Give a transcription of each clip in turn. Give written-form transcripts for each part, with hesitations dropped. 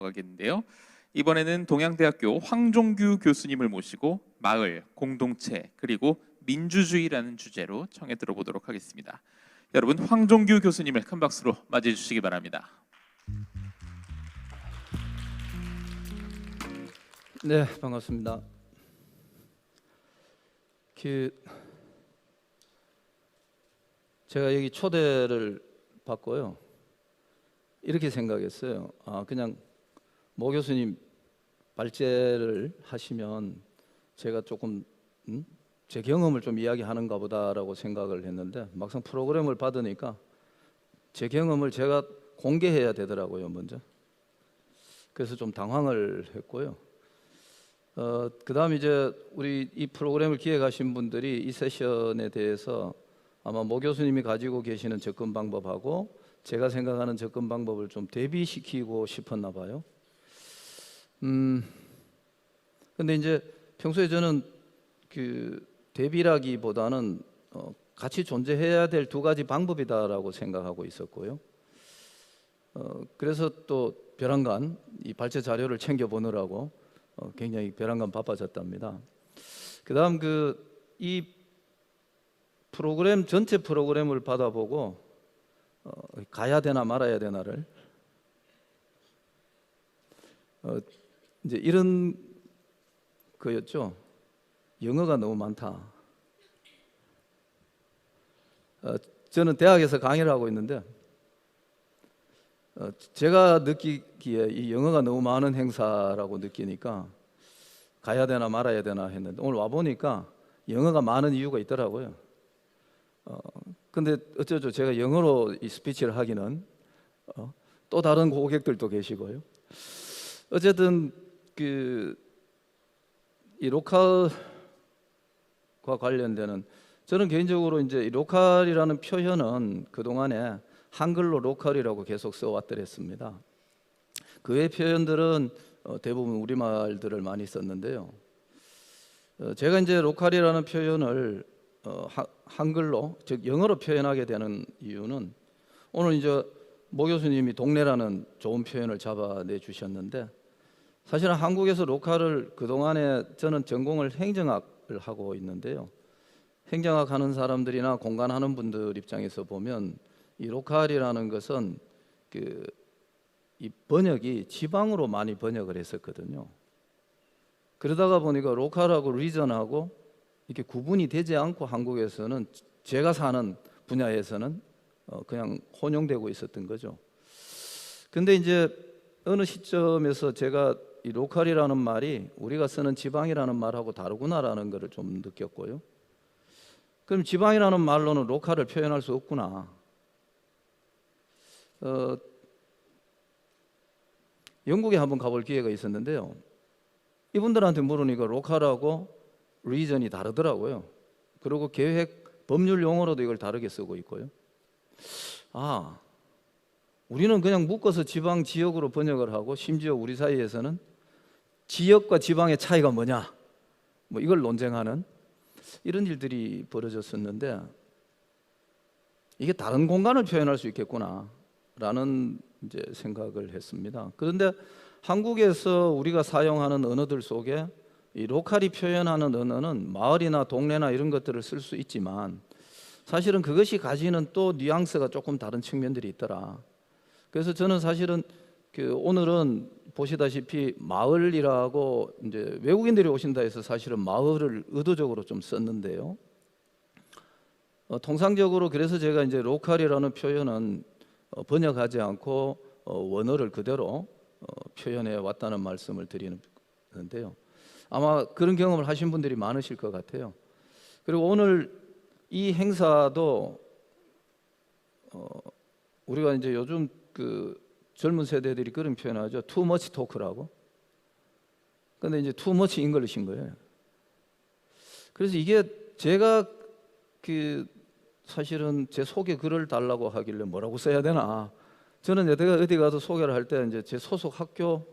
하겠는데요. 이번에는 동양대학교 황종규 교수님을 모시고 마을, 공동체, 그리고 민주주의라는 주제로 청해 들어보도록 하겠습니다. 여러분, 황종규 교수님을 큰 박수로 맞이해 주시기 바랍니다. 네, 반갑습니다. 제가 여기 초대를 받고요. 이렇게 생각했어요. 그냥 모 교수님 발제를 하시면 제가 조금 제 경험을 좀 이야기하는가 보다라고 생각을 했는데, 막상 프로그램을 받으니까 제 경험을 제가 공개해야 되더라고요, 먼저. 그래서 좀 당황을 했고요. 그다음 이제 우리 이 프로그램을 기획하신 분들이 이 세션에 대해서 아마 모 교수님이 가지고 계시는 접근 방법하고 제가 생각하는 접근 방법을 좀 대비시키고 싶었나 봐요. 근데 이제 평소에 저는 대비라기보다는 같이 존재해야 될 두 가지 방법이다라고 생각하고 있었고요. 그래서 또 벼랑간 이 발제 자료를 챙겨 보느라고 굉장히 벼랑간 바빠졌답니다. 그다음 이 프로그램 전체 프로그램을 받아보고 가야 되나 말아야 되나를 이제 이런 거였죠. 영어가 너무 많다. 저는 대학에서 강의를 하고 있는데 제가 느끼기에 이 영어가 너무 많은 행사라고 느끼니까 가야 되나 말아야 되나 했는데, 오늘 와보니까 영어가 많은 이유가 있더라고요. 근데 어쩌죠, 제가 영어로 이 스피치를 하기는 또 다른 고객들도 계시고요. 어쨌든 이 로컬과 관련되는, 저는 개인적으로 이제 이 로컬이라는 표현은 그동안에 한글로 로컬이라고 계속 써왔더랬습니다. 그 외 표현들은 대부분 우리말들을 많이 썼는데요. 제가 이제 로컬이라는 표현을 한글로, 즉 영어로 표현하게 되는 이유는, 오늘 이제 모 교수님이 동네라는 좋은 표현을 잡아내 주셨는데, 사실은 한국에서 로컬을 그동안에 저는 전공을 행정학을 하고 있는데요. 행정학 하는 사람들이나 공간하는 분들 입장에서 보면 이 로컬이라는 것은 이 번역이 지방으로 많이 번역을 했었거든요. 그러다가 보니까 로컬하고 리전하고 이렇게 구분이 되지 않고 한국에서는, 제가 사는 분야에서는 그냥 혼용되고 있었던 거죠. 근데 이제 어느 시점에서 제가 이 로컬이라는 말이 우리가 쓰는 지방이라는 말하고 다르구나라는 것을 좀 느꼈고요. 그럼 지방이라는 말로는 로컬을 표현할 수 없구나. 영국에 한번 가볼 기회가 있었는데요. 이분들한테 물으니까 로컬하고 리전이 다르더라고요. 그리고 계획, 법률 용어로도 이걸 다르게 쓰고 있고요. 우리는 그냥 묶어서 지방, 지역으로 번역을 하고, 심지어 우리 사이에서는 지역과 지방의 차이가 뭐냐, 뭐 이걸 논쟁하는 이런 일들이 벌어졌었는데, 이게 다른 공간을 표현할 수 있겠구나 라는 이제 생각을 했습니다. 그런데 한국에서 우리가 사용하는 언어들 속에 이 로컬이 표현하는 언어는 마을이나 동네나 이런 것들을 쓸 수 있지만, 사실은 그것이 가지는 또 뉘앙스가 조금 다른 측면들이 있더라. 그래서 저는 사실은 오늘은 보시다시피 마을이라고 이제 외국인들이 오신다 해서 사실은 마을을 의도적으로 좀 썼는데요. 통상적으로 그래서 제가 이제 로컬이라는 표현은 번역하지 않고 원어를 그대로 표현해 왔다는 말씀을 드리는데요. 아마 그런 경험을 하신 분들이 많으실 것 같아요. 그리고 오늘 이 행사도 우리가 이제 요즘 젊은 세대들이 그런 표현하죠. too much talk라고. 근데 이제 too much English인 거예요. 그래서 이게 제가 사실은 제 소개 글을 달라고 하길래 뭐라고 써야 되나. 저는 내가 어디 가서 소개를 할 때 이제 제 소속 학교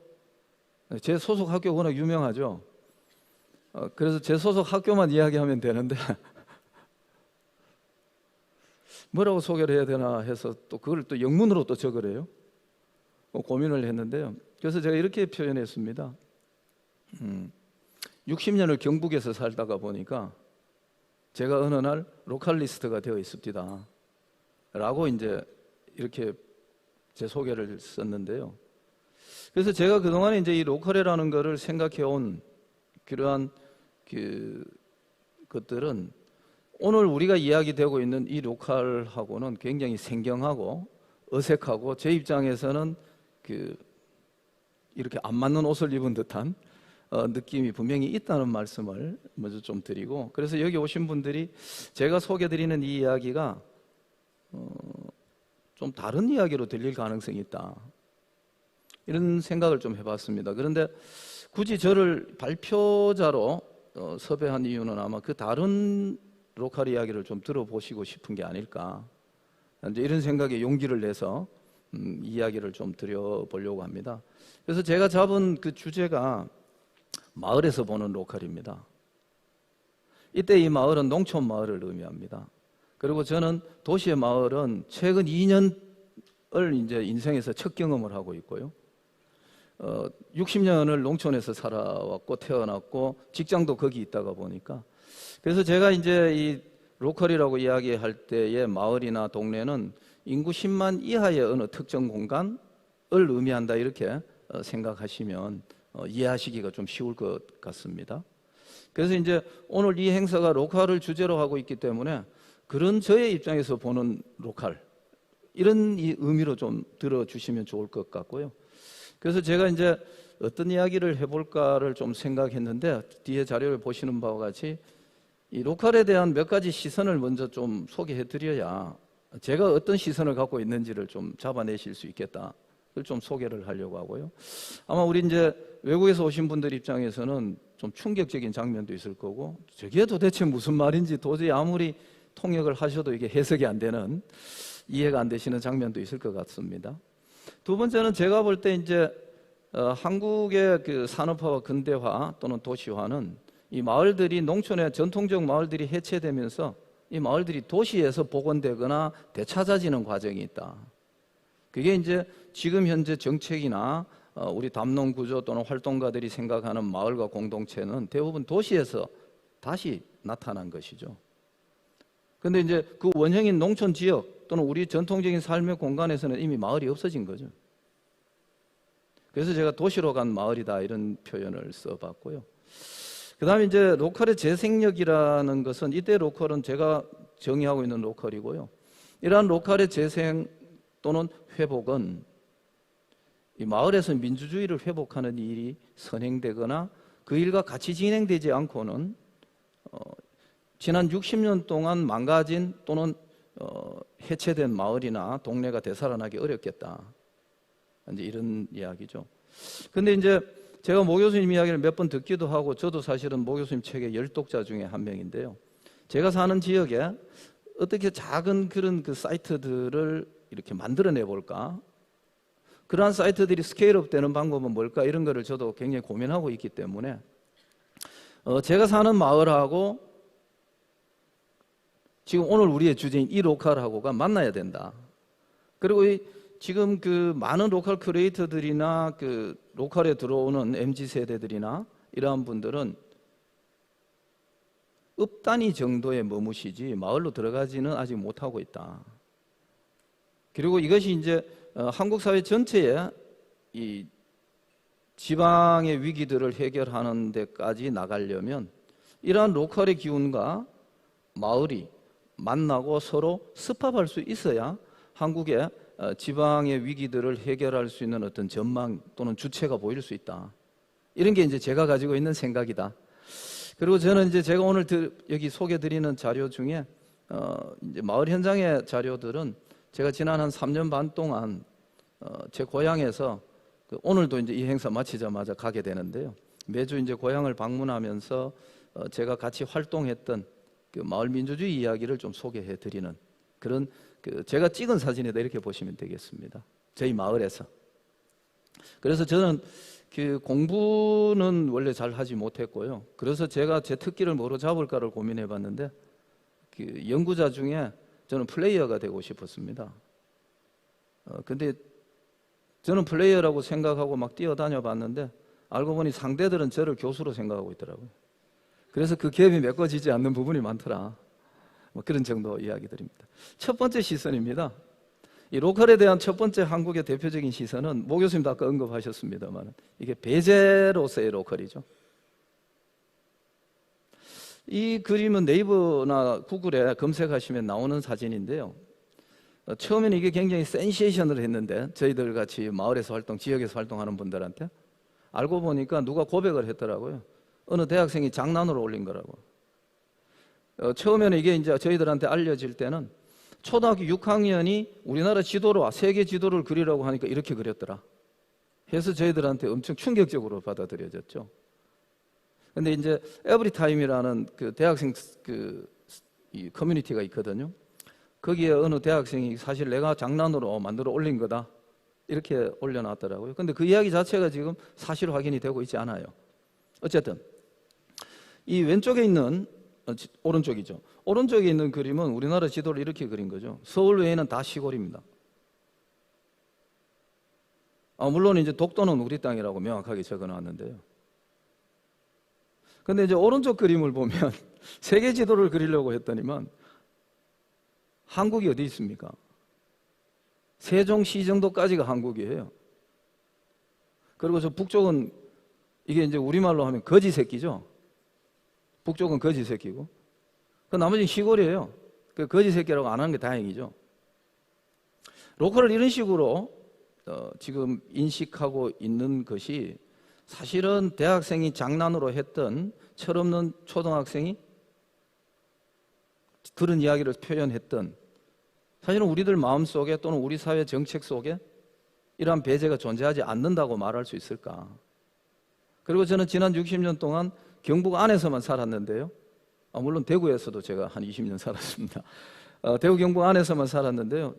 워낙 유명하죠. 그래서 제 소속 학교만 이야기하면 되는데 뭐라고 소개를 해야 되나 해서 또 그걸 또 영문으로 또 적으래요. 고민을 했는데요. 그래서 제가 이렇게 표현했습니다. 60년을 경북에서 살다가 보니까 제가 어느 날 로컬리스트가 되어 있습니다. 라고 이제 이렇게 제 소개를 썼는데요. 그래서 제가 그동안에 이제 이 로컬이라는 거를 생각해 온 그러한 것들은 오늘 우리가 이야기되고 있는 이 로컬하고는 굉장히 생경하고 어색하고 제 입장에서는 이렇게 안 맞는 옷을 입은 듯한 느낌이 분명히 있다는 말씀을 먼저 좀 드리고, 그래서 여기 오신 분들이 제가 소개드리는 이 이야기가 좀 다른 이야기로 들릴 가능성이 있다, 이런 생각을 좀 해봤습니다. 그런데 굳이 저를 발표자로 섭외한 이유는 아마 그 다른 로컬 이야기를 좀 들어보시고 싶은 게 아닐까, 이제 이런 생각에 용기를 내서 이야기를 좀 드려보려고 합니다. 그래서 제가 잡은 그 주제가 마을에서 보는 로컬입니다. 이때 이 마을은 농촌 마을을 의미합니다. 그리고 저는 도시의 마을은 최근 2년을 이제 인생에서 첫 경험을 하고 있고요. 60년을 농촌에서 살아왔고 태어났고 직장도 거기 있다가 보니까, 그래서 제가 이제 이 로컬이라고 이야기할 때의 마을이나 동네는 인구 10만 이하의 어느 특정 공간을 의미한다, 이렇게 생각하시면 이해하시기가 좀 쉬울 것 같습니다. 그래서 이제 오늘 이 행사가 로컬을 주제로 하고 있기 때문에 그런 저의 입장에서 보는 로컬, 이런 이 의미로 좀 들어주시면 좋을 것 같고요. 그래서 제가 이제 어떤 이야기를 해볼까를 좀 생각했는데, 뒤에 자료를 보시는 바와 같이 이 로컬에 대한 몇 가지 시선을 먼저 좀 소개해 드려야 제가 어떤 시선을 갖고 있는지를 좀 잡아내실 수 있겠다, 그걸 좀 소개를 하려고 하고요. 아마 우리 이제 외국에서 오신 분들 입장에서는 좀 충격적인 장면도 있을 거고, 저게 도대체 무슨 말인지 도저히 아무리 통역을 하셔도 이게 해석이 안 되는, 이해가 안 되시는 장면도 있을 것 같습니다. 두 번째는 제가 볼 때 이제 한국의 그 산업화와 근대화 또는 도시화는 이 마을들이, 농촌의 전통적 마을들이 해체되면서 이 마을들이 도시에서 복원되거나 되찾아지는 과정이 있다. 그게 이제 지금 현재 정책이나 우리 담농 구조 또는 활동가들이 생각하는 마을과 공동체는 대부분 도시에서 다시 나타난 것이죠. 근데 이제 그 원형인 농촌 지역 또는 우리 전통적인 삶의 공간에서는 이미 마을이 없어진 거죠. 그래서 제가 도시로 간 마을이다, 이런 표현을 써봤고요. 그 다음에 이제 로컬의 재생력이라는 것은, 이때 로컬은 제가 정의하고 있는 로컬이고요. 이러한 로컬의 재생 또는 회복은 이 마을에서 민주주의를 회복하는 일이 선행되거나 그 일과 같이 진행되지 않고는 지난 60년 동안 망가진 또는 해체된 마을이나 동네가 되살아나기 어렵겠다, 이제 이런 이야기죠. 근데 이제 제가 모 교수님 이야기를 몇 번 듣기도 하고, 저도 사실은 모 교수님 책의 열독자 중에 한 명인데요. 제가 사는 지역에 어떻게 작은 그런 그 사이트들을 이렇게 만들어내 볼까, 그러한 사이트들이 스케일업 되는 방법은 뭘까, 이런 거를 저도 굉장히 고민하고 있기 때문에 제가 사는 마을하고 지금 오늘 우리의 주제인 이 로컬하고가 만나야 된다. 그리고 지금 그 많은 로컬 크리에이터들이나 그 로컬에 들어오는 MZ 세대들이나 이러한 분들은 읍 단위 정도에 머무시지 마을로 들어가지는 아직 못하고 있다. 그리고 이것이 이제 한국 사회 전체에 이 지방의 위기들을 해결하는 데까지 나가려면 이러한 로컬의 기운과 마을이 만나고 서로 습합할 수 있어야 한국의 지방의 위기들을 해결할 수 있는 어떤 전망 또는 주체가 보일 수 있다. 이런 게 이제 제가 가지고 있는 생각이다. 그리고 저는 이제 제가 오늘 여기 소개드리는 자료 중에 이제 마을 현장의 자료들은 제가 지난 한 3년 반 동안 제 고향에서 오늘도 이제 이 행사 마치자마자 가게 되는데요. 매주 이제 고향을 방문하면서 제가 같이 활동했던 그 마을 민주주의 이야기를 좀 소개해 드리는 그런 제가 찍은 사진이다, 이렇게 보시면 되겠습니다. 저희 마을에서. 그래서 저는 그 공부는 원래 잘 하지 못했고요. 그래서 제가 제 특기를 뭐로 잡을까를 고민해 봤는데 그 연구자 중에 저는 플레이어가 되고 싶었습니다. 근데 저는 플레이어라고 생각하고 막 뛰어다녀 봤는데 알고 보니 상대들은 저를 교수로 생각하고 있더라고요. 그래서 그 갭이 메꿔지지 않는 부분이 많더라. 뭐 그런 정도 이야기드립니다. 첫 번째 시선입니다. 이 로컬에 대한 첫 번째 한국의 대표적인 시선은 모 교수님도 아까 언급하셨습니다만 이게 배제로서의 로컬이죠. 이 그림은 네이버나 구글에 검색하시면 나오는 사진인데요. 처음에는 이게 굉장히 센세이션을 했는데 저희들 같이 마을에서 활동, 지역에서 활동하는 분들한테 알고 보니까 누가 고백을 했더라고요. 어느 대학생이 장난으로 올린 거라고. 처음에는 이게 이제 저희들한테 알려질 때는 초등학교 6학년이 우리나라 지도로 세계 지도를 그리라고 하니까 이렇게 그렸더라. 해서 저희들한테 엄청 충격적으로 받아들여졌죠. 근데 이제 에브리타임이라는 그 대학생 이 커뮤니티가 있거든요. 거기에 어느 대학생이 사실 내가 장난으로 만들어 올린 거다 이렇게 올려놨더라고요. 근데 그 이야기 자체가 지금 사실 확인이 되고 있지 않아요. 어쨌든 이 왼쪽에 있는 오른쪽이죠. 오른쪽에 있는 그림은 우리나라 지도를 이렇게 그린 거죠. 서울 외에는 다 시골입니다. 물론 이제 독도는 우리 땅이라고 명확하게 적어놨는데요. 근데 이제 오른쪽 그림을 보면 세계 지도를 그리려고 했더니만 한국이 어디 있습니까? 세종시 정도까지가 한국이에요. 그리고 저 북쪽은 이게 이제 우리말로 하면 거지 새끼죠. 북쪽은 거지 새끼고 그 나머지는 시골이에요. 그 거지 새끼라고 안 하는 게 다행이죠. 로컬을 이런 식으로 지금 인식하고 있는 것이 사실은 대학생이 장난으로 했던 철없는 초등학생이 그런 이야기를 표현했던 사실은 우리들 마음속에 또는 우리 사회 정책 속에 이러한 배제가 존재하지 않는다고 말할 수 있을까? 그리고 저는 지난 60년 동안 경북 안에서만 살았는데요. 물론 대구에서도 제가 한 20년 살았습니다. 대구 경북 안에서만 살았는데요.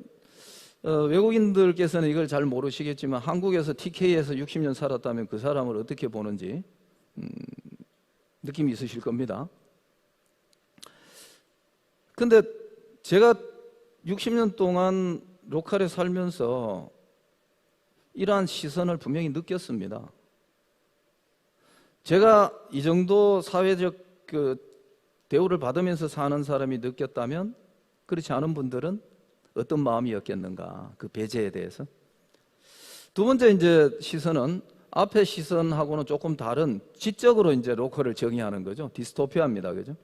외국인들께서는 이걸 잘 모르시겠지만 한국에서 TK에서 60년 살았다면 그 사람을 어떻게 보는지 느낌이 있으실 겁니다. 근데 제가 60년 동안 로컬에 살면서 이러한 시선을 분명히 느꼈습니다. 제가 이 정도 사회적 대우를 받으면서 사는 사람이 느꼈다면 그렇지 않은 분들은 어떤 마음이었겠는가, 그 배제에 대해서. 두 번째 이제 시선은 앞에 시선하고는 조금 다른 지적으로 이제 로컬을 정의하는 거죠. 디스토피아입니다. 그죠?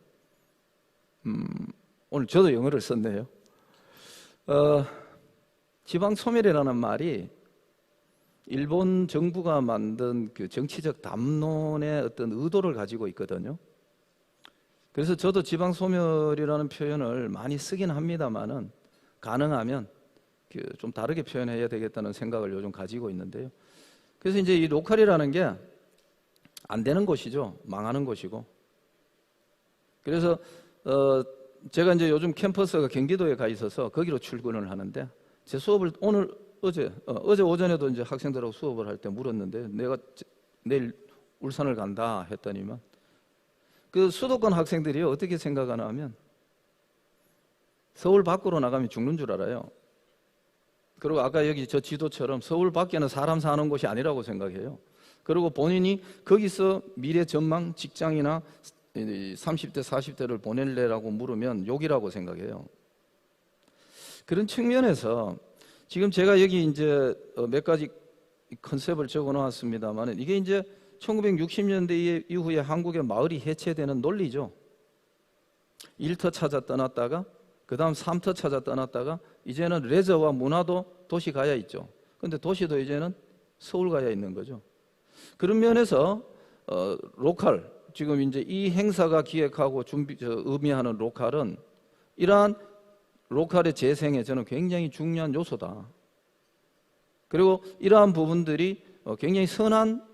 오늘 저도 영어를 썼네요. 지방 소멸이라는 말이 일본 정부가 만든 그 정치적 담론의 어떤 의도를 가지고 있거든요. 그래서 저도 지방 소멸이라는 표현을 많이 쓰긴 합니다만은 가능하면 좀 다르게 표현해야 되겠다는 생각을 요즘 가지고 있는데요. 그래서 이제 이 로컬이라는 게 안 되는 곳이죠. 망하는 곳이고. 그래서 제가 이제 요즘 캠퍼스가 경기도에 가 있어서 거기로 출근을 하는데 제 수업을 어제 오전에도 이제 학생들하고 수업을 할 때 물었는데 내가 내일 울산을 간다 했더니만 그 수도권 학생들이 어떻게 생각하나 하면 서울 밖으로 나가면 죽는 줄 알아요. 그리고 아까 여기 저 지도처럼 서울 밖에는 사람 사는 곳이 아니라고 생각해요. 그리고 본인이 거기서 미래 전망, 직장이나 30대, 40대를 보낼래라고 물으면 욕이라고 생각해요. 그런 측면에서 지금 제가 여기 이제 몇 가지 컨셉을 적어 놓았습니다만 이게 이제 1960년대 이후에 한국의 마을이 해체되는 논리죠. 1터 찾아 떠났다가 그 다음 3터 찾아 떠났다가 이제는 레저와 문화도 도시 가야 있죠. 근데 도시도 이제는 서울 가야 있는 거죠. 그런 면에서 로컬, 지금 이제 이 행사가 기획하고 의미하는 로컬은 이러한 로컬의 재생에 저는 굉장히 중요한 요소다. 그리고 이러한 부분들이 굉장히 선한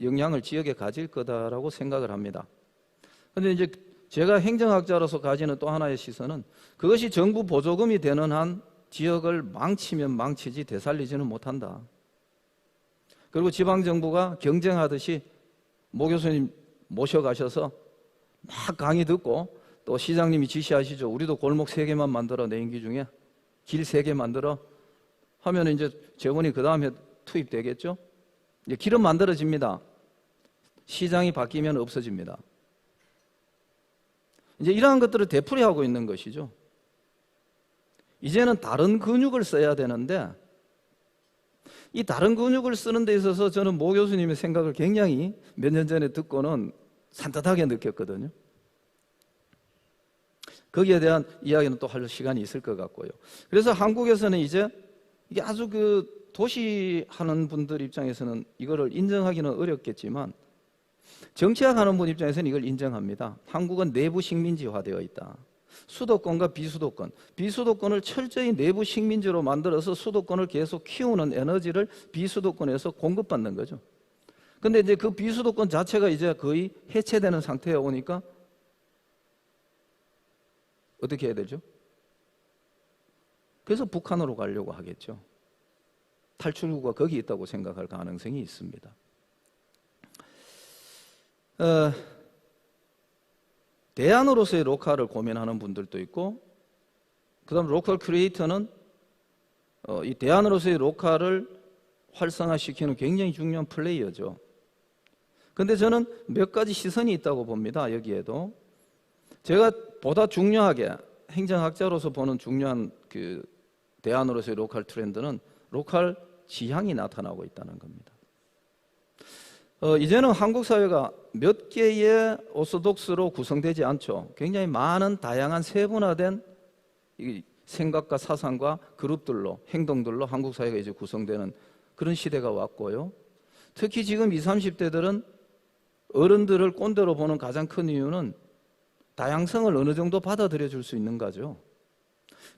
영향을 지역에 가질 거다라고 생각을 합니다. 그런데 이제 제가 행정학자로서 가지는 또 하나의 시선은 그것이 정부 보조금이 되는 한 지역을 망치면 망치지 되살리지는 못한다. 그리고 지방정부가 경쟁하듯이 모 교수님 모셔가셔서 막 강의 듣고 또 시장님이 지시하시죠. 우리도 골목 3개만 만들어 내 임기 중에 길 3개 만들어 하면 이제 재원이 그 다음에 투입되겠죠. 이제 길은 만들어집니다. 시장이 바뀌면 없어집니다. 이제 이러한 것들을 되풀이하고 있는 것이죠. 이제는 다른 근육을 써야 되는데 이 다른 근육을 쓰는 데 있어서 저는 모 교수님의 생각을 굉장히 몇 년 전에 듣고는 산뜻하게 느꼈거든요. 거기에 대한 이야기는 또 할 시간이 있을 것 같고요. 그래서 한국에서는 이제 이게 아주 그 도시 하는 분들 입장에서는 이거를 인정하기는 어렵겠지만 정치학 하는 분 입장에서는 이걸 인정합니다. 한국은 내부 식민지화되어 있다. 수도권과 비수도권, 비수도권을 철저히 내부 식민지로 만들어서 수도권을 계속 키우는 에너지를 비수도권에서 공급받는 거죠. 근데 이제 그 비수도권 자체가 이제 거의 해체되는 상태에 오니까 어떻게 해야 되죠? 그래서 북한으로 가려고 하겠죠. 탈출구가 거기 있다고 생각할 가능성이 있습니다. 대안으로서의 로컬을 고민하는 분들도 있고, 그 다음 로컬 크리에이터는 이 대안으로서의 로컬을 활성화시키는 굉장히 중요한 플레이어죠. 근데 저는 몇 가지 시선이 있다고 봅니다. 여기에도 제가 보다 중요하게 행정학자로서 보는 중요한 그 대안으로서의 로컬 트렌드는 로컬 지향이 나타나고 있다는 겁니다. 이제는 한국 사회가 몇 개의 오소독스로 구성되지 않죠. 굉장히 많은 다양한 세분화된 생각과 사상과 그룹들로, 행동들로 한국 사회가 이제 구성되는 그런 시대가 왔고요. 특히 지금 20, 30대들은 어른들을 꼰대로 보는 가장 큰 이유는 다양성을 어느 정도 받아들여 줄 수 있는 거죠.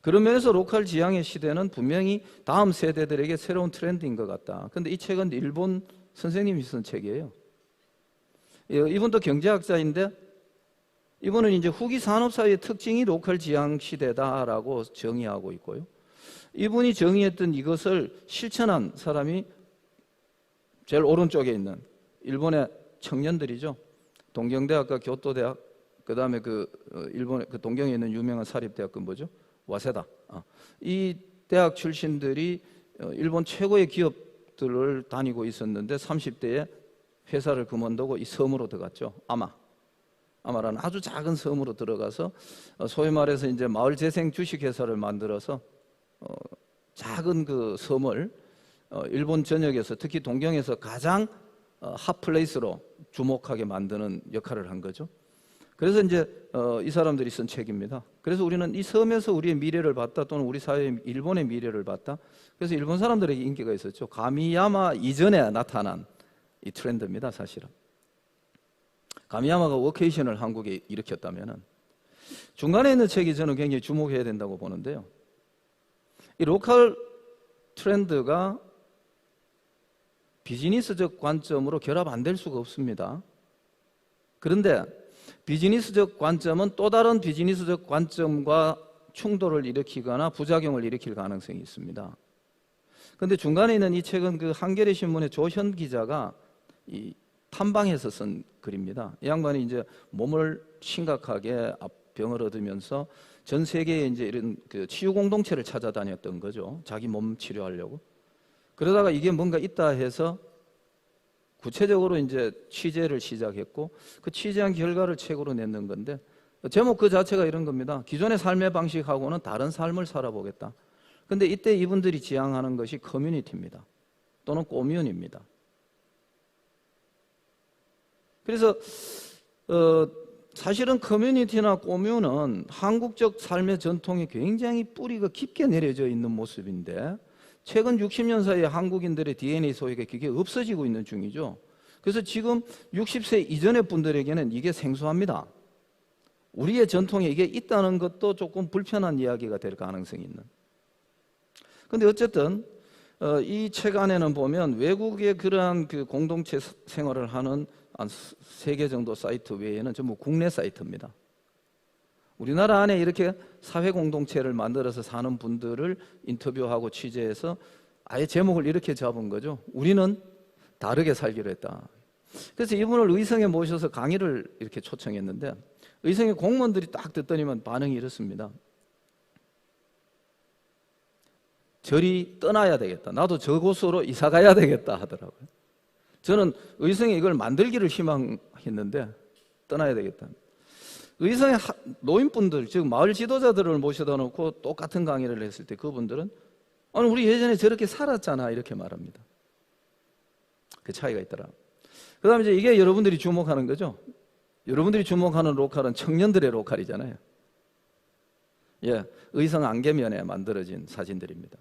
그런 면에서 로컬 지향의 시대는 분명히 다음 세대들에게 새로운 트렌드인 것 같다. 그런데 이 책은 일본 선생님이 쓴 책이에요. 이분도 경제학자인데 이분은 이제 후기 산업사회의 특징이 로컬 지향 시대다라고 정의하고 있고요. 이분이 정의했던 이것을 실천한 사람이 제일 오른쪽에 있는 일본의 청년들이죠. 동경대학과 교토대학, 그 다음에 일본의 그 동경에 있는 유명한 사립대학 뭐죠? 와세다. 이 대학 출신들이 일본 최고의 기업들을 다니고 있었는데 30대에 회사를 그만두고 이 섬으로 들어갔죠. 아마라는 아주 작은 섬으로 들어가서 소위 말해서 이제 마을 재생 주식회사를 만들어서 작은 그 섬을 일본 전역에서 특히 동경에서 가장 핫플레이스로 주목하게 만드는 역할을 한 거죠. 그래서 이제 이 사람들이 쓴 책입니다. 그래서 우리는 이 섬에서 우리의 미래를 봤다, 또는 우리 사회의 일본의 미래를 봤다. 그래서 일본 사람들에게 인기가 있었죠. 가미야마 이전에 나타난 이 트렌드입니다, 사실은. 가미야마가 워케이션을 한국에 일으켰다면은 중간에 있는 책이 저는 굉장히 주목해야 된다고 보는데요. 이 로컬 트렌드가 비즈니스적 관점으로 결합 안 될 수가 없습니다. 그런데 비즈니스적 관점은 또 다른 비즈니스적 관점과 충돌을 일으키거나 부작용을 일으킬 가능성이 있습니다. 그런데 중간에 있는 이 책은 그 한겨레 신문의 조현 기자가 이 탐방해서 쓴 글입니다. 이 양반이 이제 몸을 심각하게 병을 얻으면서 전 세계에 이제 이런 그 치유 공동체를 찾아다녔던 거죠. 자기 몸 치료하려고. 그러다가 이게 뭔가 있다 해서 구체적으로 이제 취재를 시작했고 그 취재한 결과를 책으로 냈는 건데 제목 그 자체가 이런 겁니다. 기존의 삶의 방식하고는 다른 삶을 살아보겠다. 근데 이때 이분들이 지향하는 것이 커뮤니티입니다. 또는 꼬뮌입니다. 그래서 사실은 커뮤니티나 꼬뮌은 한국적 삶의 전통이 굉장히 뿌리가 깊게 내려져 있는 모습인데 최근 60년 사이에 한국인들의 DNA 소유가 그게 없어지고 있는 중이죠. 그래서 지금 60세 이전의 분들에게는 이게 생소합니다. 우리의 전통에 이게 있다는 것도 조금 불편한 이야기가 될 가능성이 있는. 그런데 어쨌든 이 책 안에는 보면 외국의 그러한 그 공동체 생활을 하는 한 3개 정도 사이트 외에는 전부 국내 사이트입니다. 우리나라 안에 이렇게 사회 공동체를 만들어서 사는 분들을 인터뷰하고 취재해서 아예 제목을 이렇게 잡은 거죠. 우리는 다르게 살기로 했다. 그래서 이분을 의성에 모셔서 강의를 이렇게 초청했는데 의성의 공무원들이 딱 듣더니만 반응이 이렇습니다. 저리 떠나야 되겠다. 나도 저곳으로 이사 가야 되겠다 하더라고요. 저는 의성에 이걸 만들기를 희망했는데 떠나야 되겠다. 의성의 노인분들, 즉 마을 지도자들을 모셔다 놓고 똑같은 강의를 했을 때 그분들은 아니 우리 예전에 저렇게 살았잖아 이렇게 말합니다. 그 차이가 있더라. 그 다음에 이제 이게 여러분들이 주목하는 거죠. 여러분들이 주목하는 로컬은 청년들의 로컬이잖아요. 예, 의성 안개면에 만들어진 사진들입니다.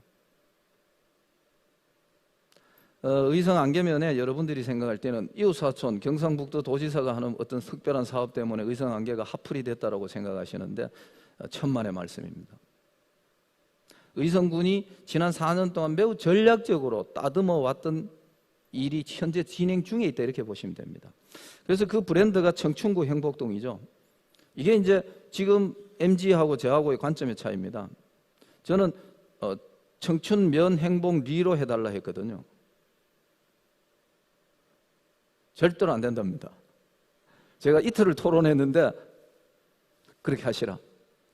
의성 안개면에 여러분들이 생각할 때는 이웃사촌 경상북도 도지사가 하는 어떤 특별한 사업 때문에 의성 안개가 핫플이 됐다고 생각하시는데 천만의 말씀입니다. 의성군이 지난 4년 동안 매우 전략적으로 따듬어 왔던 일이 현재 진행 중에 있다 이렇게 보시면 됩니다. 그래서 그 브랜드가 청춘구 행복동이죠. 이게 이제 지금 MG하고 저하고의 관점의 차이입니다. 저는 청춘면 행복리로 해달라 했거든요. 절대로 안 된답니다. 제가 이틀을 토론했는데 그렇게 하시라.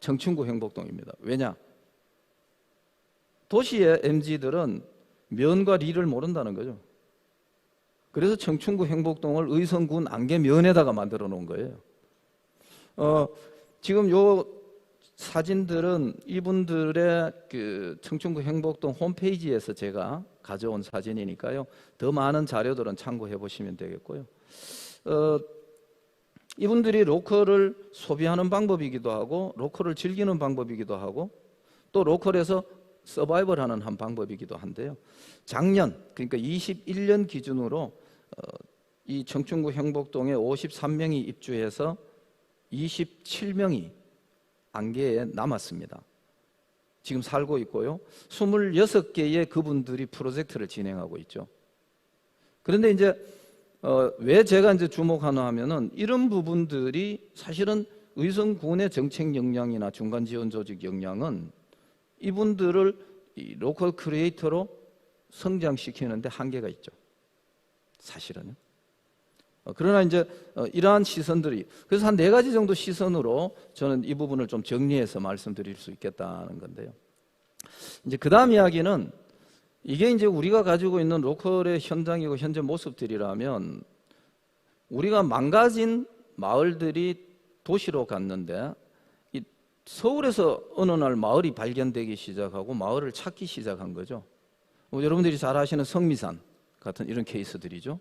청춘구 행복동입니다. 왜냐? 도시의 MZ들은 면과 리를 모른다는 거죠. 그래서 청춘구 행복동을 의성군 안개면에다가 만들어 놓은 거예요. 지금 요 사진들은 이분들의 그 청춘구 행복동 홈페이지에서 제가 가져온 사진이니까요. 더 많은 자료들은 참고해 보시면 되겠고요. 이분들이 로컬을 소비하는 방법이기도 하고 로컬을 즐기는 방법이기도 하고 또 로컬에서 서바이벌하는 한 방법이기도 한데요. 작년 그러니까 21년 기준으로 이 청춘구 행복동에 53명이 입주해서 27명이 안개에 남았습니다. 지금 살고 있고요. 26개의 그분들이 프로젝트를 진행하고 있죠. 그런데 이제 왜 제가 이제 주목하나 하면은 이런 부분들이 사실은 의성군의 정책 역량이나 중간 지원 조직 역량은 이분들을 이 로컬 크리에이터로 성장시키는데 한계가 있죠. 사실은요. 그러나 이제 이러한 시선들이 그래서 한 4가지 정도 시선으로 저는 이 부분을 좀 정리해서 말씀드릴 수 있겠다는 건데요. 이제 그다음 이야기는 이게 이제 우리가 가지고 있는 로컬의 현장이고 현재 모습들이라면 우리가 망가진 마을들이 도시로 갔는데 이 서울에서 어느 날 마을이 발견되기 시작하고 마을을 찾기 시작한 거죠. 여러분들이 잘 아시는 성미산 같은 이런 케이스들이죠.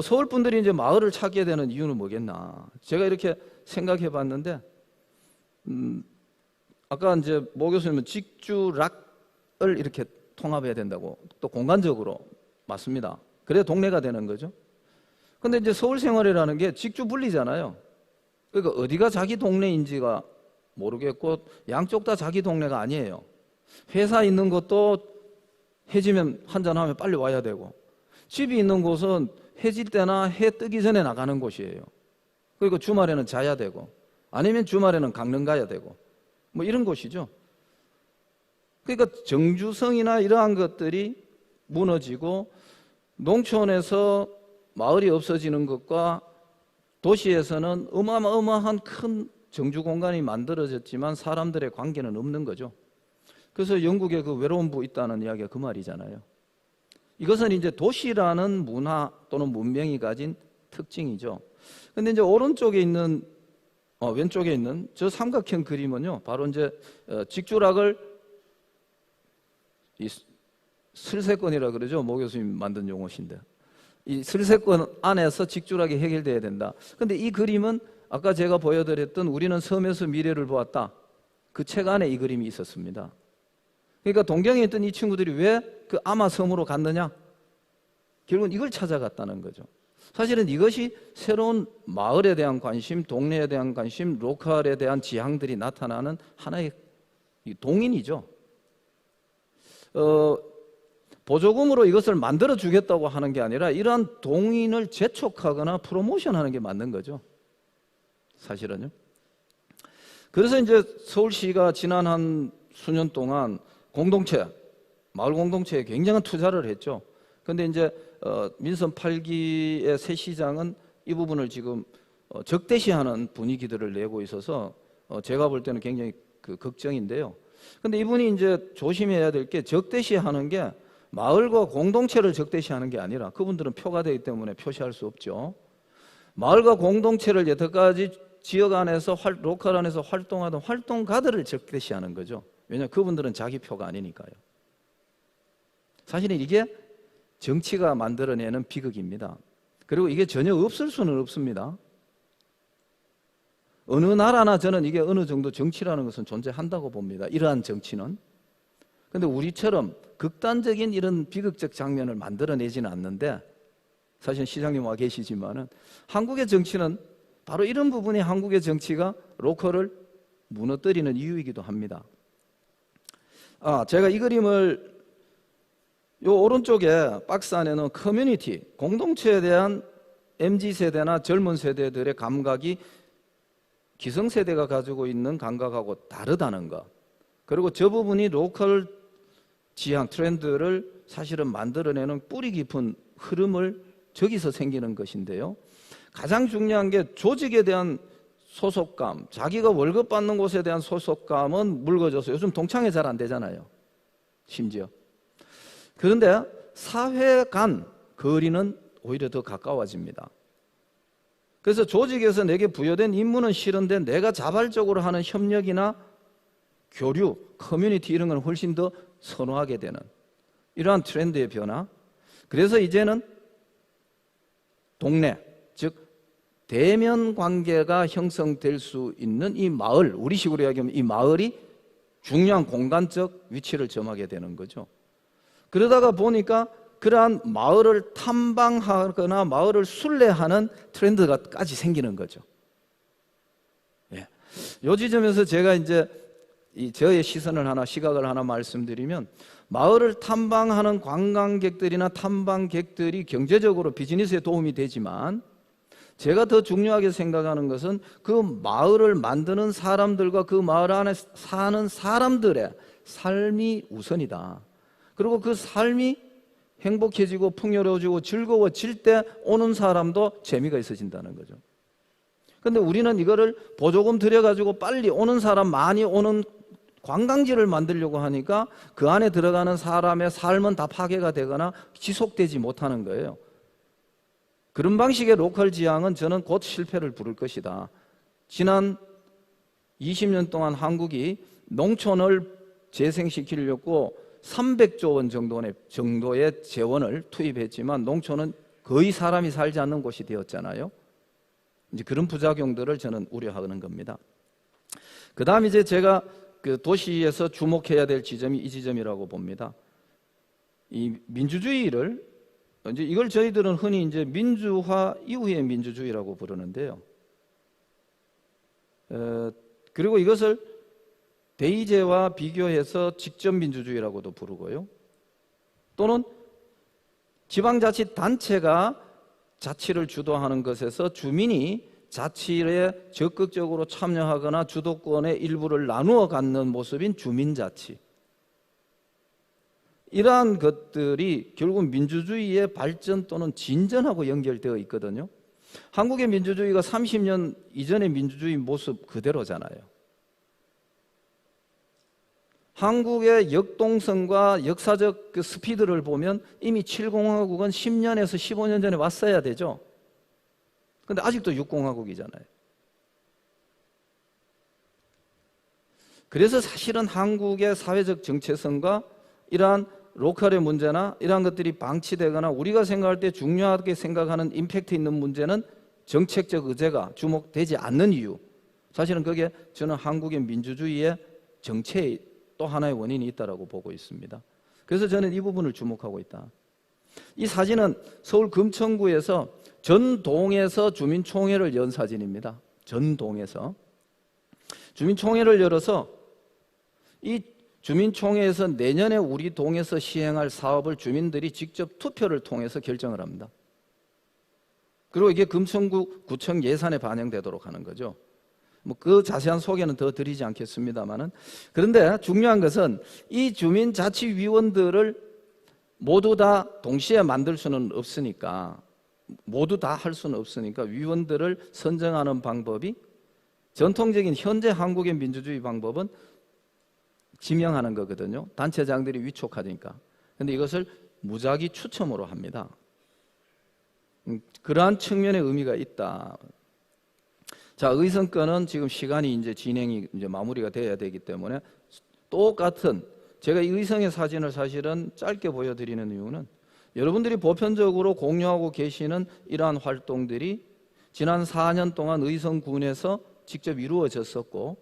서울 분들이 이제 마을을 찾게 되는 이유는 뭐겠나? 제가 이렇게 생각해 봤는데, 아까 이제 모 교수님은 직주락을 이렇게 통합해야 된다고 또 공간적으로 맞습니다. 그래야 동네가 되는 거죠. 근데 이제 서울 생활이라는 게 직주 분리잖아요. 그러니까 어디가 자기 동네인지가 모르겠고 양쪽 다 자기 동네가 아니에요. 회사 있는 것도 해지면 한잔하면 빨리 와야 되고 집이 있는 곳은 해질 때나 해 뜨기 전에 나가는 곳이에요. 그리고 주말에는 자야 되고 아니면 주말에는 강릉 가야 되고 뭐 이런 곳이죠. 그러니까 정주성이나 이러한 것들이 무너지고 농촌에서 마을이 없어지는 것과 도시에서는 어마어마한 큰 정주 공간이 만들어졌지만 사람들의 관계는 없는 거죠. 그래서 영국에 그 외로운 부 있다는 이야기가 그 말이잖아요. 이것은 이제 도시라는 문화 또는 문명이 가진 특징이죠. 근데 이제 오른쪽에 있는 왼쪽에 있는 저 삼각형 그림은요, 바로 이제 직주락을 이 슬세권이라 그러죠. 모 교수님 만든 용어신데 이 슬세권 안에서 직주락이 해결돼야 된다. 근데 이 그림은 아까 제가 보여드렸던 우리는 섬에서 미래를 보았다. 그 책 안에 이 그림이 있었습니다. 그러니까 동경에 있던 이 친구들이 왜 그 아마 섬으로 갔느냐? 결국은 이걸 찾아갔다는 거죠. 사실은 이것이 새로운 마을에 대한 관심, 동네에 대한 관심, 로컬에 대한 지향들이 나타나는 하나의 동인이죠. 보조금으로 이것을 만들어 주겠다고 하는 게 아니라 이러한 동인을 재촉하거나 프로모션하는 게 맞는 거죠. 사실은요. 그래서 이제 서울시가 지난 한 수년 동안 마을 공동체에 굉장한 투자를 했죠. 그런데 이제 민선 8기의 새 시장은 이 부분을 지금 적대시하는 분위기들을 내고 있어서 제가 볼 때는 굉장히 걱정인데요. 근데 이분이 이제 조심해야 될 게 적대시하는 게 마을과 공동체를 적대시하는 게 아니라 그분들은 표가 되기 때문에 표시할 수 없죠. 마을과 공동체를 여태까지 지역 안에서 로컬 안에서 활동하던 활동가들을 적대시하는 거죠. 왜냐하면 그분들은 자기 표가 아니니까요. 사실은 이게 정치가 만들어내는 비극입니다. 그리고 이게 전혀 없을 수는 없습니다. 어느 나라나 저는 이게 어느 정도 정치라는 것은 존재한다고 봅니다. 이러한 정치는. 근데 우리처럼 극단적인 이런 비극적 장면을 만들어내지는 않는데, 사실 시장님 와 계시지만은 한국의 정치는 바로 이런 부분이 한국의 정치가 로컬을 무너뜨리는 이유이기도 합니다. 제가 이 그림을 요 오른쪽에 박스 안에는 커뮤니티, 공동체에 대한 MZ세대나 젊은 세대들의 감각이 기성세대가 가지고 있는 감각하고 다르다는 것, 그리고 저 부분이 로컬 지향 트렌드를 사실은 만들어내는 뿌리 깊은 흐름을 저기서 생기는 것인데요. 가장 중요한 게 조직에 대한 소속감, 자기가 월급 받는 곳에 대한 소속감은 묽어져서 요즘 동창회 잘 안 되잖아요. 심지어. 그런데 사회 간 거리는 오히려 더 가까워집니다. 그래서 조직에서 내게 부여된 임무는 싫은데 내가 자발적으로 하는 협력이나 교류, 커뮤니티 이런 건 훨씬 더 선호하게 되는 이러한 트렌드의 변화. 그래서 이제는 동네, 즉 대면 관계가 형성될 수 있는 이 마을, 우리식으로 이야기하면 이 마을이 중요한 공간적 위치를 점하게 되는 거죠. 그러다가 보니까 그러한 마을을 탐방하거나 마을을 순례하는 트렌드가까지 생기는 거죠. 예. 이 지점에서 제가 이제 저의 시각을 하나 말씀드리면, 마을을 탐방하는 관광객들이나 탐방객들이 경제적으로 비즈니스에 도움이 되지만, 제가 더 중요하게 생각하는 것은 그 마을을 만드는 사람들과 그 마을 안에 사는 사람들의 삶이 우선이다. 그리고 그 삶이 행복해지고 풍요로워지고 즐거워질 때 오는 사람도 재미가 있어진다는 거죠. 근데 우리는 이거를 보조금 들여가지고 빨리 오는 사람 많이 오는 관광지를 만들려고 하니까 그 안에 들어가는 사람의 삶은 다 파괴가 되거나 지속되지 못하는 거예요. 그런 방식의 로컬 지향은 저는 곧 실패를 부를 것이다. 지난 20년 동안 한국이 농촌을 재생시키려고 300조 원 정도의 재원을 투입했지만 농촌은 거의 사람이 살지 않는 곳이 되었잖아요. 이제 그런 부작용들을 저는 우려하는 겁니다. 그 다음 이제 제가 그 도시에서 주목해야 될 지점이 이 지점이라고 봅니다. 이 민주주의를 이제 이걸 저희들은 흔히 이제 민주화 이후의 민주주의라고 부르는데요. 그리고 이것을 대의제와 비교해서 직접 민주주의라고도 부르고요. 또는 지방자치단체가 자치를 주도하는 것에서 주민이 자치에 적극적으로 참여하거나 주도권의 일부를 나누어 갖는 모습인 주민자치. 이러한 것들이 결국 민주주의의 발전 또는 진전하고 연결되어 있거든요. 한국의 민주주의가 30년 이전의 민주주의 모습 그대로잖아요. 한국의 역동성과 역사적 그 스피드를 보면 이미 7공화국은 10년에서 15년 전에 왔어야 되죠. 근데 아직도 6공화국이잖아요. 그래서 사실은 한국의 사회적 정체성과 이러한 로컬의 문제나 이러한 것들이 방치되거나 우리가 생각할 때 중요하게 생각하는 임팩트 있는 문제는 정책적 의제가 주목되지 않는 이유, 사실은 그게 저는 한국의 민주주의의 정체의 또 하나의 원인이 있다고 보고 있습니다. 그래서 저는 이 부분을 주목하고 있다. 이 사진은 서울 금천구에서 전동에서 주민총회를 연 사진입니다. 전동에서 주민총회를 열어서 이 주민총회에서 내년에 우리 동에서 시행할 사업을 주민들이 직접 투표를 통해서 결정을 합니다. 그리고 이게 금천구 구청 예산에 반영되도록 하는 거죠. 뭐 그 자세한 소개는 더 드리지 않겠습니다만은, 그런데 중요한 것은 이 주민자치위원들을 모두 다 동시에 만들 수는 없으니까, 모두 다 할 수는 없으니까 위원들을 선정하는 방법이 전통적인 현재 한국의 민주주의 방법은 지명하는 거거든요. 단체장들이 위촉하니까. 근데 이것을 무작위 추첨으로 합니다. 그러한 측면의 의미가 있다. 자, 의선권은 지금 시간이 이제 진행이 이제 마무리가 돼야 되기 때문에 똑같은, 제가 이 의성의 사진을 사실은 짧게 보여드리는 이유는 여러분들이 보편적으로 공유하고 계시는 이러한 활동들이 지난 4년 동안 의성군에서 직접 이루어졌었고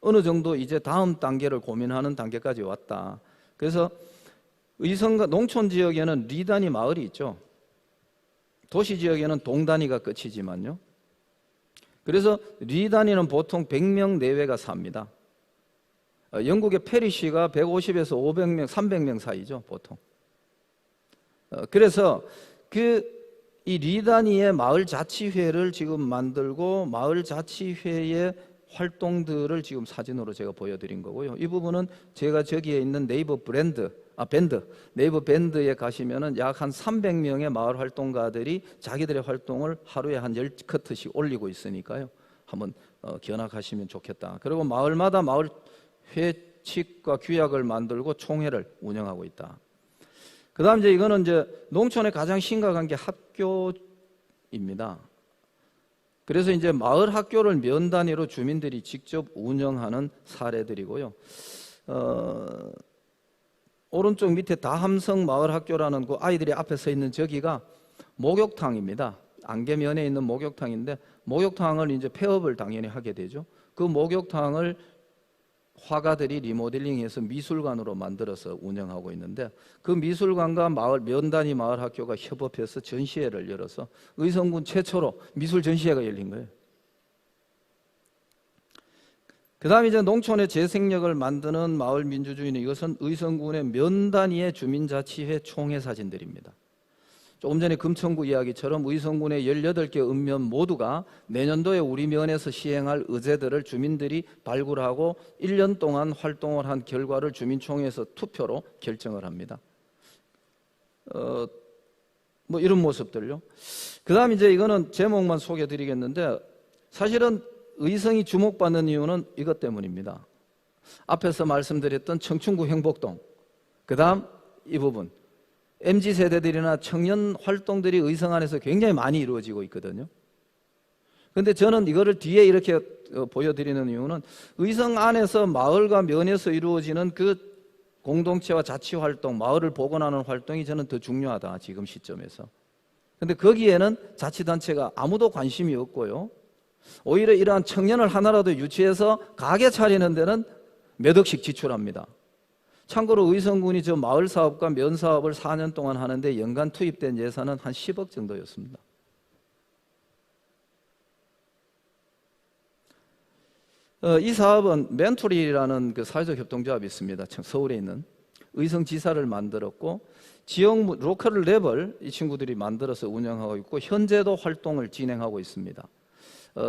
어느 정도 이제 다음 단계를 고민하는 단계까지 왔다. 그래서 의성과 농촌 지역에는 리단위 마을이 있죠. 도시 지역에는 동단위가 끝이지만요. 그래서 리단위는 보통 100명 내외가 삽니다. 영국의 페리시가 150에서 500명, 300명 사이죠, 보통. 그래서 이 리단위의 마을 자치회를 지금 만들고 마을 자치회의 활동들을 지금 사진으로 제가 보여드린 거고요. 이 부분은 제가 저기에 있는 네이버 네이버 밴드에 가시면은 약 한 300명의 마을 활동가들이 자기들의 활동을 하루에 한 10커트씩 올리고 있으니까요. 한번 견학하시면 좋겠다. 그리고 마을마다 마을 회칙과 규약을 만들고 총회를 운영하고 있다. 그다음 이제 이거는 이제 농촌의 가장 심각한 게 학교입니다. 그래서 이제 마을 학교를 면 단위로 주민들이 직접 운영하는 사례들이고요. 오른쪽 밑에 다함성 마을 학교라는 그 아이들이 앞에 서 있는 저기가 목욕탕입니다. 안개면에 있는 목욕탕인데 목욕탕을 이제 폐업을 당연히 하게 되죠. 그 목욕탕을 화가들이 리모델링해서 미술관으로 만들어서 운영하고 있는데 그 미술관과 면 단위 마을 학교가 협업해서 전시회를 열어서 의성군 최초로 미술 전시회가 열린 거예요. 그 다음에 이제 농촌의 재생력을 만드는 마을 민주주의는 이것은 의성군의 면 단위의 주민자치회 총회 사진들입니다. 조금 전에 금천구 이야기처럼 의성군의 18개 읍면 모두가 내년도에 우리 면에서 시행할 의제들을 주민들이 발굴하고 1년 동안 활동을 한 결과를 주민총회에서 투표로 결정을 합니다. 뭐 이런 모습들요. 그 다음 이제 이거는 제목만 소개해 드리겠는데 사실은 의성이 주목받는 이유는 이것 때문입니다. 앞에서 말씀드렸던 청춘구 행복동, 그 다음 이 부분 MZ세대들이나 청년 활동들이 의성 안에서 굉장히 많이 이루어지고 있거든요. 그런데 저는 이거를 뒤에 이렇게 보여드리는 이유는 의성 안에서 마을과 면에서 이루어지는 그 공동체와 자치활동, 마을을 복원하는 활동이 저는 더 중요하다, 지금 시점에서. 그런데 거기에는 자치단체가 아무도 관심이 없고요. 오히려 이러한 청년을 하나라도 유치해서 가게 차리는 데는 몇 억씩 지출합니다. 참고로 의성군이 저 마을 사업과 면 사업을 4년 동안 하는데 연간 투입된 예산은 한 10억 정도였습니다. 이 사업은 멘토리라는 그 사회적 협동조합이 있습니다. 서울에 있는 의성지사를 만들었고 지역 로컬 레벨 이 친구들이 만들어서 운영하고 있고 현재도 활동을 진행하고 있습니다.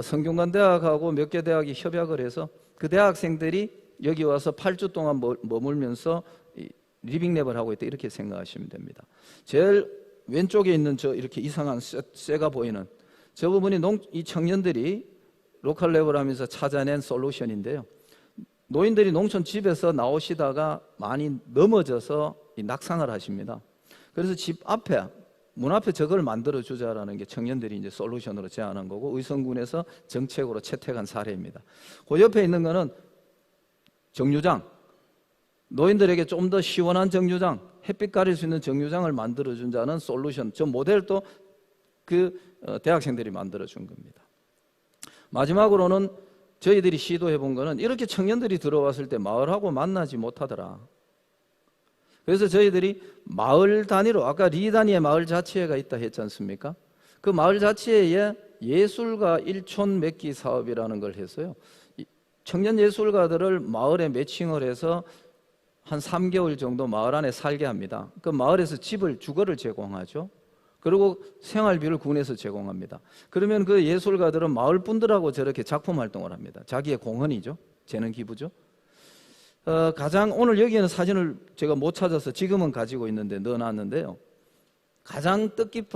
성균관대학하고 몇 개 대학이 협약을 해서 그 대학생들이 여기 와서 8주 동안 머물면서 리빙랩을 하고 있다, 이렇게 생각하시면 됩니다. 제일 왼쪽에 있는 저 이렇게 이상한 쇠가 보이는 저 부분이 이 청년들이 로컬 랩을 하면서 찾아낸 솔루션인데요. 노인들이 농촌 집에서 나오시다가 많이 넘어져서 낙상을 하십니다. 그래서 집 앞에 문 앞에 저걸 만들어 주자라는 게 청년들이 이제 솔루션으로 제안한 거고 의성군에서 정책으로 채택한 사례입니다. 그 옆에 있는 거는 정류장, 노인들에게 좀 더 시원한 정류장, 햇빛 가릴 수 있는 정류장을 만들어 준다는 솔루션, 저 모델도 대학생들이 만들어 준 겁니다. 마지막으로는 저희들이 시도해 본 거는 이렇게 청년들이 들어왔을 때 마을하고 만나지 못하더라. 그래서 저희들이 마을 단위로, 아까 리 단위의 마을 자치회가 있다 했지 않습니까? 그 마을 자치회에 예술가 일촌 맺기 사업이라는 걸 했어요. 청년 예술가들을 마을에 매칭을 해서 한 3개월 정도 마을 안에 살게 합니다. 그 마을에서 주거를 제공하죠. 그리고 생활비를 군에서 제공합니다. 그러면 그 예술가들은 마을 분들하고 저렇게 작품 활동을 합니다. 자기의 공헌이죠. 재능 기부죠. 가장 오늘 여기에는 사진을 제가 못 찾아서 지금은 가지고 있는데 넣어놨는데요. 가장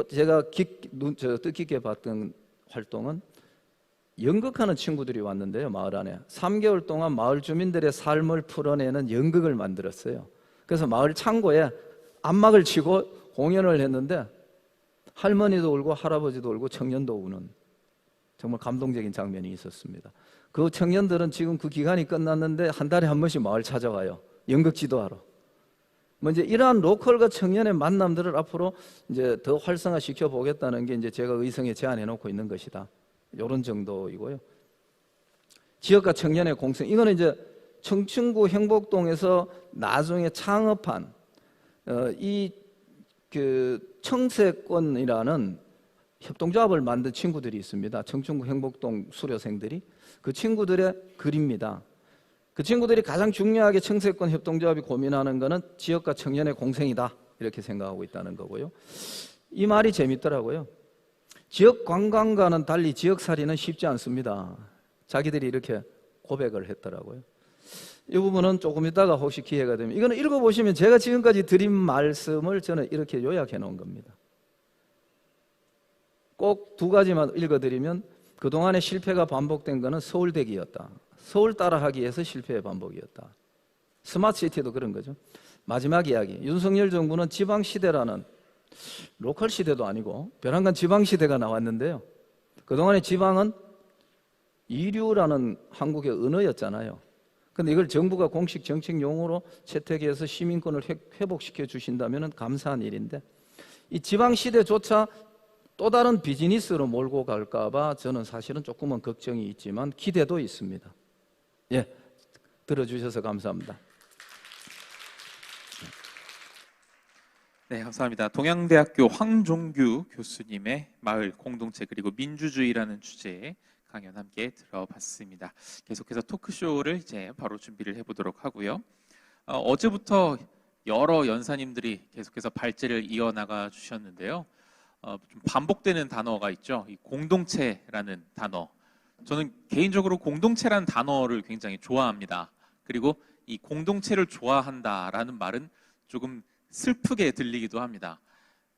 제가 뜻깊게 봤던 활동은 연극하는 친구들이 왔는데요, 마을 안에 3개월 동안 마을 주민들의 삶을 풀어내는 연극을 만들었어요. 그래서 마을 창고에 안막을 치고 공연을 했는데 할머니도 울고 할아버지도 울고 청년도 우는 정말 감동적인 장면이 있었습니다. 그 청년들은 지금 그 기간이 끝났는데 한 달에 한 번씩 마을 찾아와요, 연극 지도하러. 뭐 이제 이러한 로컬과 청년의 만남들을 앞으로 이제 더 활성화시켜 보겠다는 게 이제 제가 의성에 제안해 놓고 있는 것이다. 이런 정도이고요. 지역과 청년의 공생, 이거는 이제 청춘구 행복동에서 나중에 창업한 이 그 청세권이라는 협동조합을 만든 친구들이 있습니다. 청춘구 행복동 수료생들이. 그 친구들의 글입니다. 그 친구들이 가장 중요하게 청세권 협동조합이 고민하는 것은 지역과 청년의 공생이다, 이렇게 생각하고 있다는 거고요. 이 말이 재밌더라고요. 지역 관광과는 달리 지역살이는 쉽지 않습니다. 자기들이 이렇게 고백을 했더라고요. 이 부분은 조금 이따가 혹시 기회가 되면 이거는 읽어보시면 제가 지금까지 드린 말씀을 저는 이렇게 요약해 놓은 겁니다. 꼭 두 가지만 읽어드리면, 그동안의 실패가 반복된 것은 서울대기였다. 서울 따라하기 위해서 실패의 반복이었다. 스마트시티도 그런 거죠. 마지막 이야기, 윤석열 정부는 지방시대라는, 로컬 시대도 아니고 벼랑간 지방시대가 나왔는데요. 그동안의 지방은 이류라는 한국의 언어였잖아요. 근데 이걸 정부가 공식 정책 용어로 채택해서 시민권을 회복시켜 주신다면 감사한 일인데, 이 지방시대조차 또 다른 비즈니스로 몰고 갈까 봐 저는 사실은 조금은 걱정이 있지만 기대도 있습니다. 예, 들어주셔서 감사합니다. 네, 감사합니다. 동양대학교 황종규 교수님의 마을 공동체 그리고 민주주의라는 주제의 강연 함께 들어봤습니다. 계속해서 토크쇼를 이제 바로 준비를 해보도록 하고요. 어제부터 여러 연사님들이 계속해서 발제를 이어나가 주셨는데요. 좀 반복되는 단어가 있죠. 이 공동체라는 단어. 저는 개인적으로 공동체라는 단어를 굉장히 좋아합니다. 그리고 이 공동체를 좋아한다라는 말은 조금 슬프게 들리기도 합니다.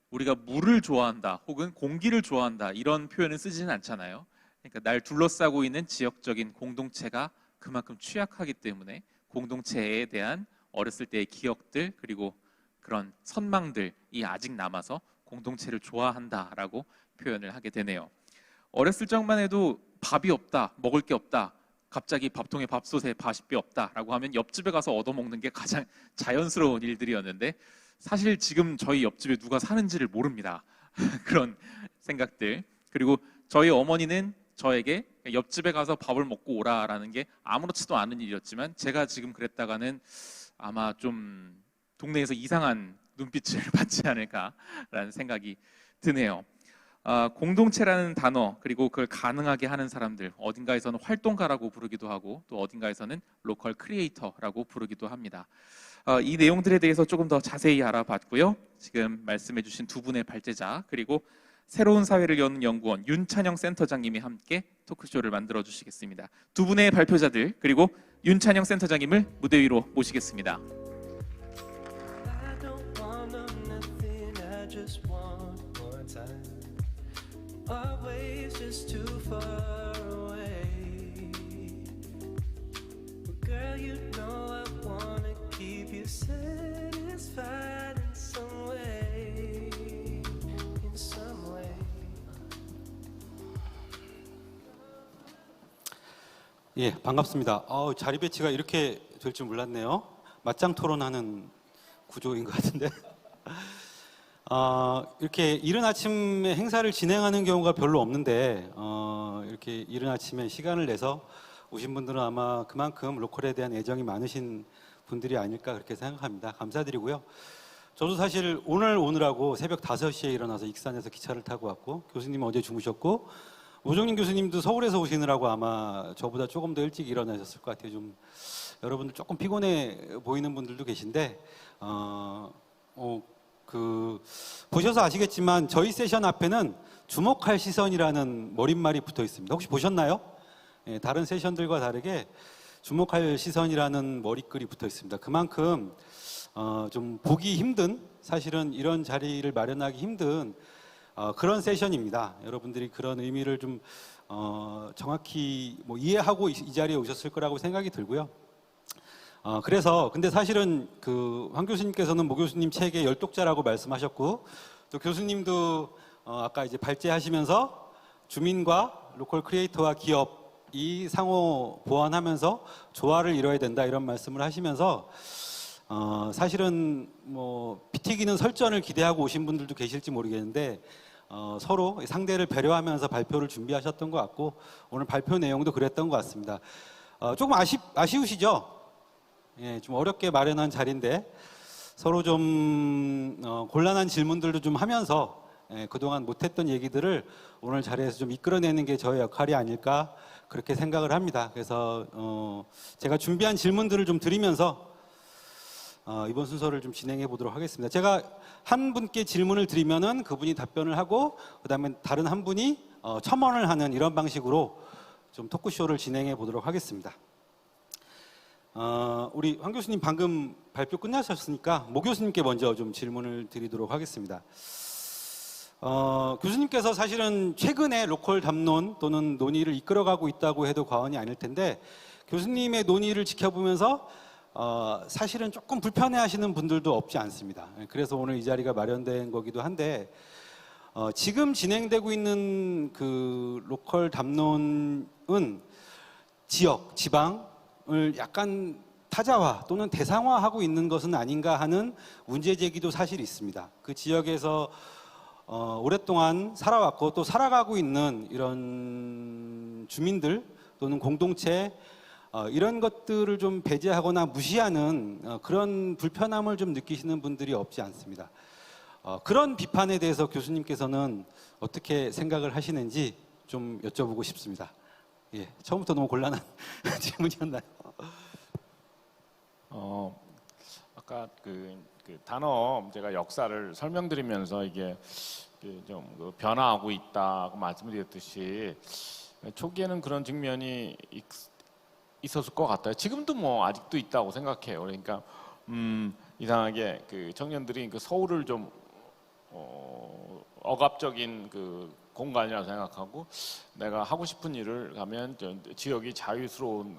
우리가 물을 좋아한다 혹은 공기를 좋아한다 이런 표현을 쓰지는 않잖아요. 그러니까 날 둘러싸고 있는 지역적인 공동체가 그만큼 취약하기 때문에 공동체에 대한 어렸을 때의 기억들 그리고 그런 선망들이 아직 남아서 공동체를 좋아한다라고 표현을 하게 되네요. 어렸을 적만 해도 밥이 없다, 먹을 게 없다, 갑자기 밥통에 밥솥에 밥이 없다라고 하면 옆집에 가서 얻어먹는 게 가장 자연스러운 일들이었는데 사실 지금 저희 옆집에 누가 사는지를 모릅니다. 그런 생각들. 그리고 저희 어머니는 저에게 옆집에 가서 밥을 먹고 오라라는 게 아무렇지도 않은 일이었지만 제가 지금 그랬다가는 아마 좀 동네에서 이상한 눈빛을 받지 않을까라는 생각이 드네요. 공동체라는 단어 그리고 그걸 가능하게 하는 사람들, 어딘가에서는 활동가라고 부르기도 하고 또 어딘가에서는 로컬 크리에이터라고 부르기도 합니다. 이 내용들에 대해서 조금 더 자세히 알아봤고요. 지금 말씀해 주신 두 분의 발제자 그리고 새로운 사회를 여는 연구원 윤찬영 센터장님이 함께 토크쇼를 만들어 주시겠습니다. 두 분의 발표자들 그리고 윤찬영 센터장님을 무대 위로 모시겠습니다. Always just too far away. Girl, you know I wanna keep you satisfied in some way. In some way. 예, 반갑습니다. 자리 배치가 이렇게 될 줄 몰랐네요. 맞짱 토론하는 구조인 것 같은데. 이렇게 이른 아침에 행사를 진행하는 경우가 별로 없는데 이렇게 이른 아침에 시간을 내서 오신 분들은 아마 그만큼 로컬에 대한 애정이 많으신 분들이 아닐까 그렇게 생각합니다. 감사드리고요. 저도 사실 오느라고 새벽 5시에 일어나서 익산에서 기차를 타고 왔고 교수님은 어제 주무셨고 오정린 교수님도 서울에서 오시느라고 아마 저보다 조금 더 일찍 일어나셨을 것 같아요. 좀 여러분들 조금 피곤해 보이는 분들도 계신데 보셔서 아시겠지만 저희 세션 앞에는 주목할 시선이라는 머릿말이 붙어 있습니다. 혹시 보셨나요? 예, 다른 세션들과 다르게 주목할 시선이라는 머릿글이 붙어 있습니다. 그만큼 좀 보기 힘든, 사실은 이런 자리를 마련하기 힘든 그런 세션입니다. 여러분들이 그런 의미를 좀 정확히 뭐 이해하고 이 자리에 오셨을 거라고 생각이 들고요. 그래서 근데 사실은 그 황 교수님께서는 모 교수님 책의 열독자라고 말씀하셨고, 또 교수님도 아까 이제 발제하시면서 주민과 로컬 크리에이터와 기업이 상호 보완하면서 조화를 이뤄야 된다 이런 말씀을 하시면서 사실은 뭐 피 튀기는 설전을 기대하고 오신 분들도 계실지 모르겠는데 서로 상대를 배려하면서 발표를 준비하셨던 것 같고, 오늘 발표 내용도 그랬던 것 같습니다. 조금 아쉬우시죠? 예, 좀 어렵게 마련한 자리인데 서로 좀 곤란한 질문들도 좀 하면서 그동안 못했던 얘기들을 오늘 자리에서 좀 이끌어내는 게 저의 역할이 아닐까 그렇게 생각을 합니다. 그래서 제가 준비한 질문들을 좀 드리면서 이번 순서를 좀 진행해 보도록 하겠습니다. 제가 한 분께 질문을 드리면은 그분이 답변을 하고, 그다음에 다른 한 분이 첨언을 하는 이런 방식으로 좀 토크쇼를 진행해 보도록 하겠습니다. 우리 황 교수님 방금 발표 끝나셨으니까 모 교수님께 먼저 좀 질문을 드리도록 하겠습니다. 교수님께서 사실은 최근에 로컬 담론 또는 논의를 이끌어가고 있다고 해도 과언이 아닐 텐데, 교수님의 논의를 지켜보면서 사실은 조금 불편해하시는 분들도 없지 않습니다. 그래서 오늘 이 자리가 마련된 거기도 한데, 지금 진행되고 있는 그 로컬 담론은 지역, 지방을 약간 타자화 또는 대상화하고 있는 것은 아닌가 하는 문제 제기도 사실 있습니다. 그 지역에서 오랫동안 살아왔고 또 살아가고 있는 이런 주민들 또는 공동체, 이런 것들을 좀 배제하거나 무시하는 그런 불편함을 좀 느끼시는 분들이 없지 않습니다. 그런 비판에 대해서 교수님께서는 어떻게 생각을 하시는지 좀 여쭤보고 싶습니다. 예, 처음부터 너무 곤란한 질문이었나요? 아까 그 단어 제가 역사를 설명드리면서 이게 좀 변화하고 있다고 말씀드렸듯이, 초기에는 그런 측면이 있었을 것 같아요. 지금도 뭐 아직도 있다고 생각해요. 그러니까 이상하게 그 청년들이 그 서울을 좀 억압적인 그 공간이라고 생각하고, 내가 하고 싶은 일을 가면 지역이 자유스러운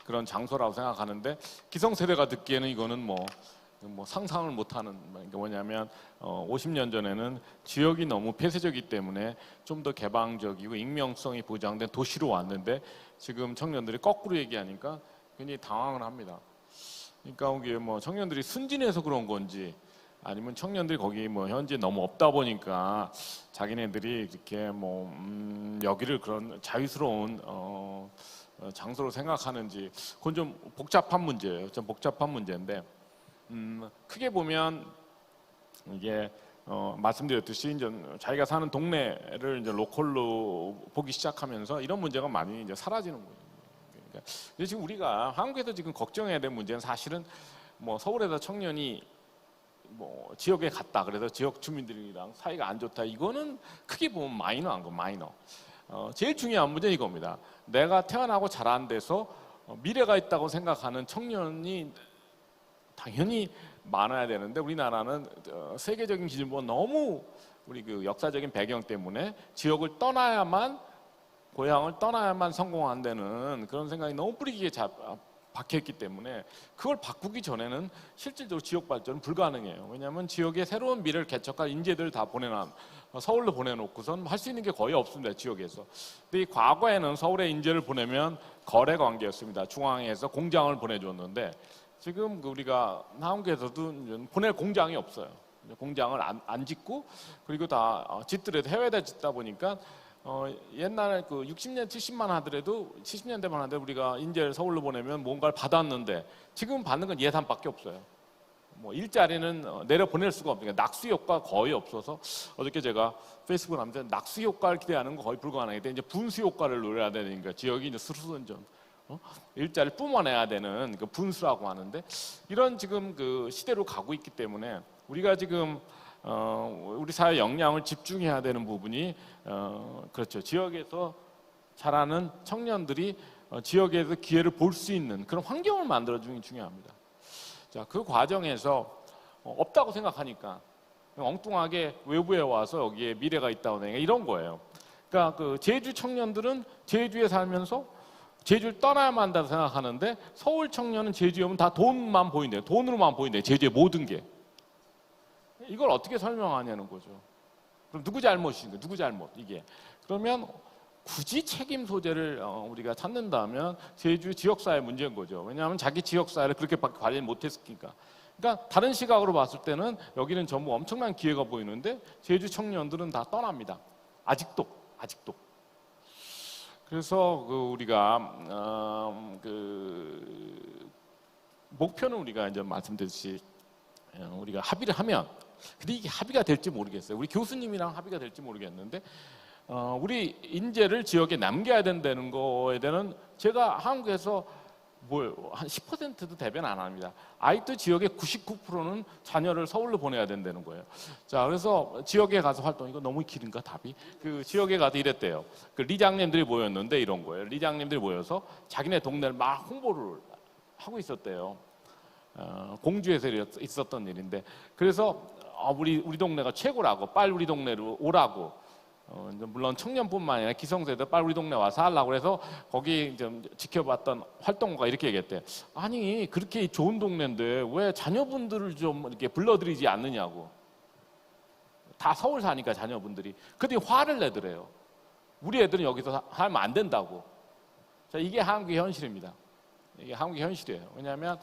그런 장소라고 생각하는데, 기성세대가 듣기에는 이거는 뭐 상상을 못하는, 뭐냐면 50년 전에는 지역이 너무 폐쇄적이기 때문에 좀 더 개방적이고 익명성이 보장된 도시로 왔는데, 지금 청년들이 거꾸로 얘기하니까 굉장히 당황을 합니다. 그러니까 이게 뭐 청년들이 순진해서 그런 건지, 아니면 청년들이 거기 뭐 현재 너무 없다 보니까 자기네들이 이렇게 뭐 여기를 그런 자유스러운 장소로 생각하는지, 그건 좀 복잡한 문제예요. 좀 복잡한 문제인데, 크게 보면 이게 말씀드렸듯이 이제 자기가 사는 동네를 이제 로컬로 보기 시작하면서 이런 문제가 많이 이제 사라지는 거예요. 그러니까 근데 지금 우리가 한국에서 지금 걱정해야 될 문제는, 사실은 뭐 서울에서 청년이 뭐 지역에 갔다 그래서 지역 주민들이랑 사이가 안 좋다, 이거는 크게 보면 마이너한 거, 마이너. 제일 중요한 문제는 이겁니다. 내가 태어나고 자란 데서 미래가 있다고 생각하는 청년이 당연히 많아야 되는데, 우리나라는 세계적인 기준보다 너무 우리 그 역사적인 배경 때문에 지역을 떠나야만, 고향을 떠나야만 성공한다는 그런 생각이 너무 뿌리기에 박혀있기 때문에, 그걸 바꾸기 전에는 실질적으로 지역 발전은 불가능해요. 왜냐하면 지역에 새로운 미래를 개척할 인재들을 다 서울로 보내놓고선 할 수 있는 게 거의 없습니다, 지역에서. 근데 이 과거에는 서울에 인재를 보내면 거래 관계였습니다. 중앙에서 공장을 보내줬는데, 지금 우리가 한국에서도 보낼 공장이 없어요. 공장을 안 짓고, 그리고 다 짓더라도 해외에다 짓다 보니까 옛날에 그 60년, 70만 하더라도 70년대만 하더라도 우리가 인재를 서울로 보내면 뭔가를 받았는데, 지금 받는 건 예산밖에 없어요. 뭐 일자리는 내려 보낼 수가 없으니까 낙수 효과가 거의 없어서, 어저께 제가 페이스북을 하면서 낙수 효과를 기대하는 건 거의 불가능하기 때문에 이제 분수 효과를 노려야 되니까, 지역이 이제 스스로는 일자리를 뿜어내야 되는 그 분수라고 하는데, 이런 지금 그 시대로 가고 있기 때문에 우리가 지금 우리 사회 역량을 집중해야 되는 부분이 그렇죠. 지역에서 자라는 청년들이 지역에서 기회를 볼 수 있는 그런 환경을 만들어주는 게 중요합니다. 자, 그 과정에서 없다고 생각하니까 엉뚱하게 외부에 와서 여기에 미래가 있다고 하는 이런 거예요. 그러니까 그 제주 청년들은 제주에 살면서 제주를 떠나야만 한다고 생각하는데 서울 청년은 제주에 오면 다 돈만 보인대요. 돈으로만 보인대요. 제주의 모든 게. 이걸 어떻게 설명하냐는 거죠. 그럼 누구 잘못인가? 누구 잘못? 이게. 그러면 굳이 책임 소재를 우리가 찾는다면 제주 지역사회 문제인 거죠. 왜냐하면 자기 지역사회를 그렇게밖에 관리 못했으니까. 그러니까 다른 시각으로 봤을 때는 여기는 전부 엄청난 기회가 보이는데 제주 청년들은 다 떠납니다. 아직도. 그래서 우리가 목표는 우리가 이제 말씀드렸듯이 우리가 합의를 하면, 근데 이게 합의가 될지 모르겠어요. 우리 교수님이랑 합의가 될지 모르겠는데 우리 인재를 지역에 남겨야 된다는 거에 대한, 제가 한국에서 한 10%도 대변 안 합니다. 아직도 지역의 99%는 자녀를 서울로 보내야 된다는 거예요. 자, 그래서 지역에 가서 활동, 이거 너무 길은가 답이? 그 지역에 가서 이랬대요. 그 리장님들이 모였는데 이런 거예요. 리장님들이 모여서 자기네 동네를 막 홍보를 하고 있었대요. 공주에서 있었던 일인데, 그래서 우리 동네가 최고라고, 빨리 우리 동네로 오라고. 물론 청년뿐만 아니라 기성세대 빨리 우리 동네 와서 하려고 해서 거기 좀 지켜봤던 활동가가 이렇게 얘기했대. 아니 그렇게 좋은 동네인데 왜 자녀분들을 좀 이렇게 불러들이지 않느냐고. 다 서울 사니까 자녀분들이. 근데 화를 내더래요. 우리 애들은 여기서 하면 안 된다고. 자, 이게 한국의 현실입니다. 이게 한국의 현실이에요. 왜냐하면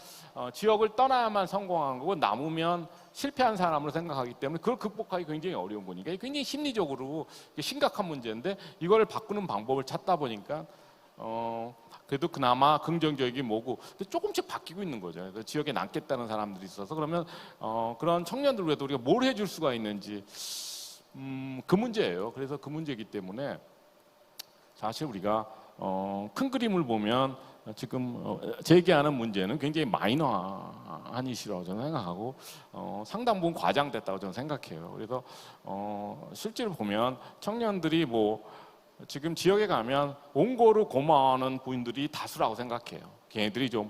지역을 떠나야만 성공한 거고 남으면 실패한 사람으로 생각하기 때문에 그걸 극복하기 굉장히 어려운 거니까 굉장히 심리적으로 심각한 문제인데 이걸 바꾸는 방법을 찾다 보니까 그래도 그나마 긍정적인 뭐고 근데 조금씩 바뀌고 있는 거죠. 그래서 지역에 남겠다는 사람들이 있어서 그러면 그런 청년들 외에도 우리가 뭘 해줄 수가 있는지 그 문제예요. 그래서 그 문제이기 때문에 사실 우리가 큰 그림을 보면 지금 제기하는 문제는 굉장히 마이너한 이슈라고 저는 생각하고 상당 부분 과장됐다고 저는 생각해요. 그래서 실제로 보면 청년들이 지금 지역에 가면 온고로 고마워하는 부인들이 다수라고 생각해요. 걔네들이 좀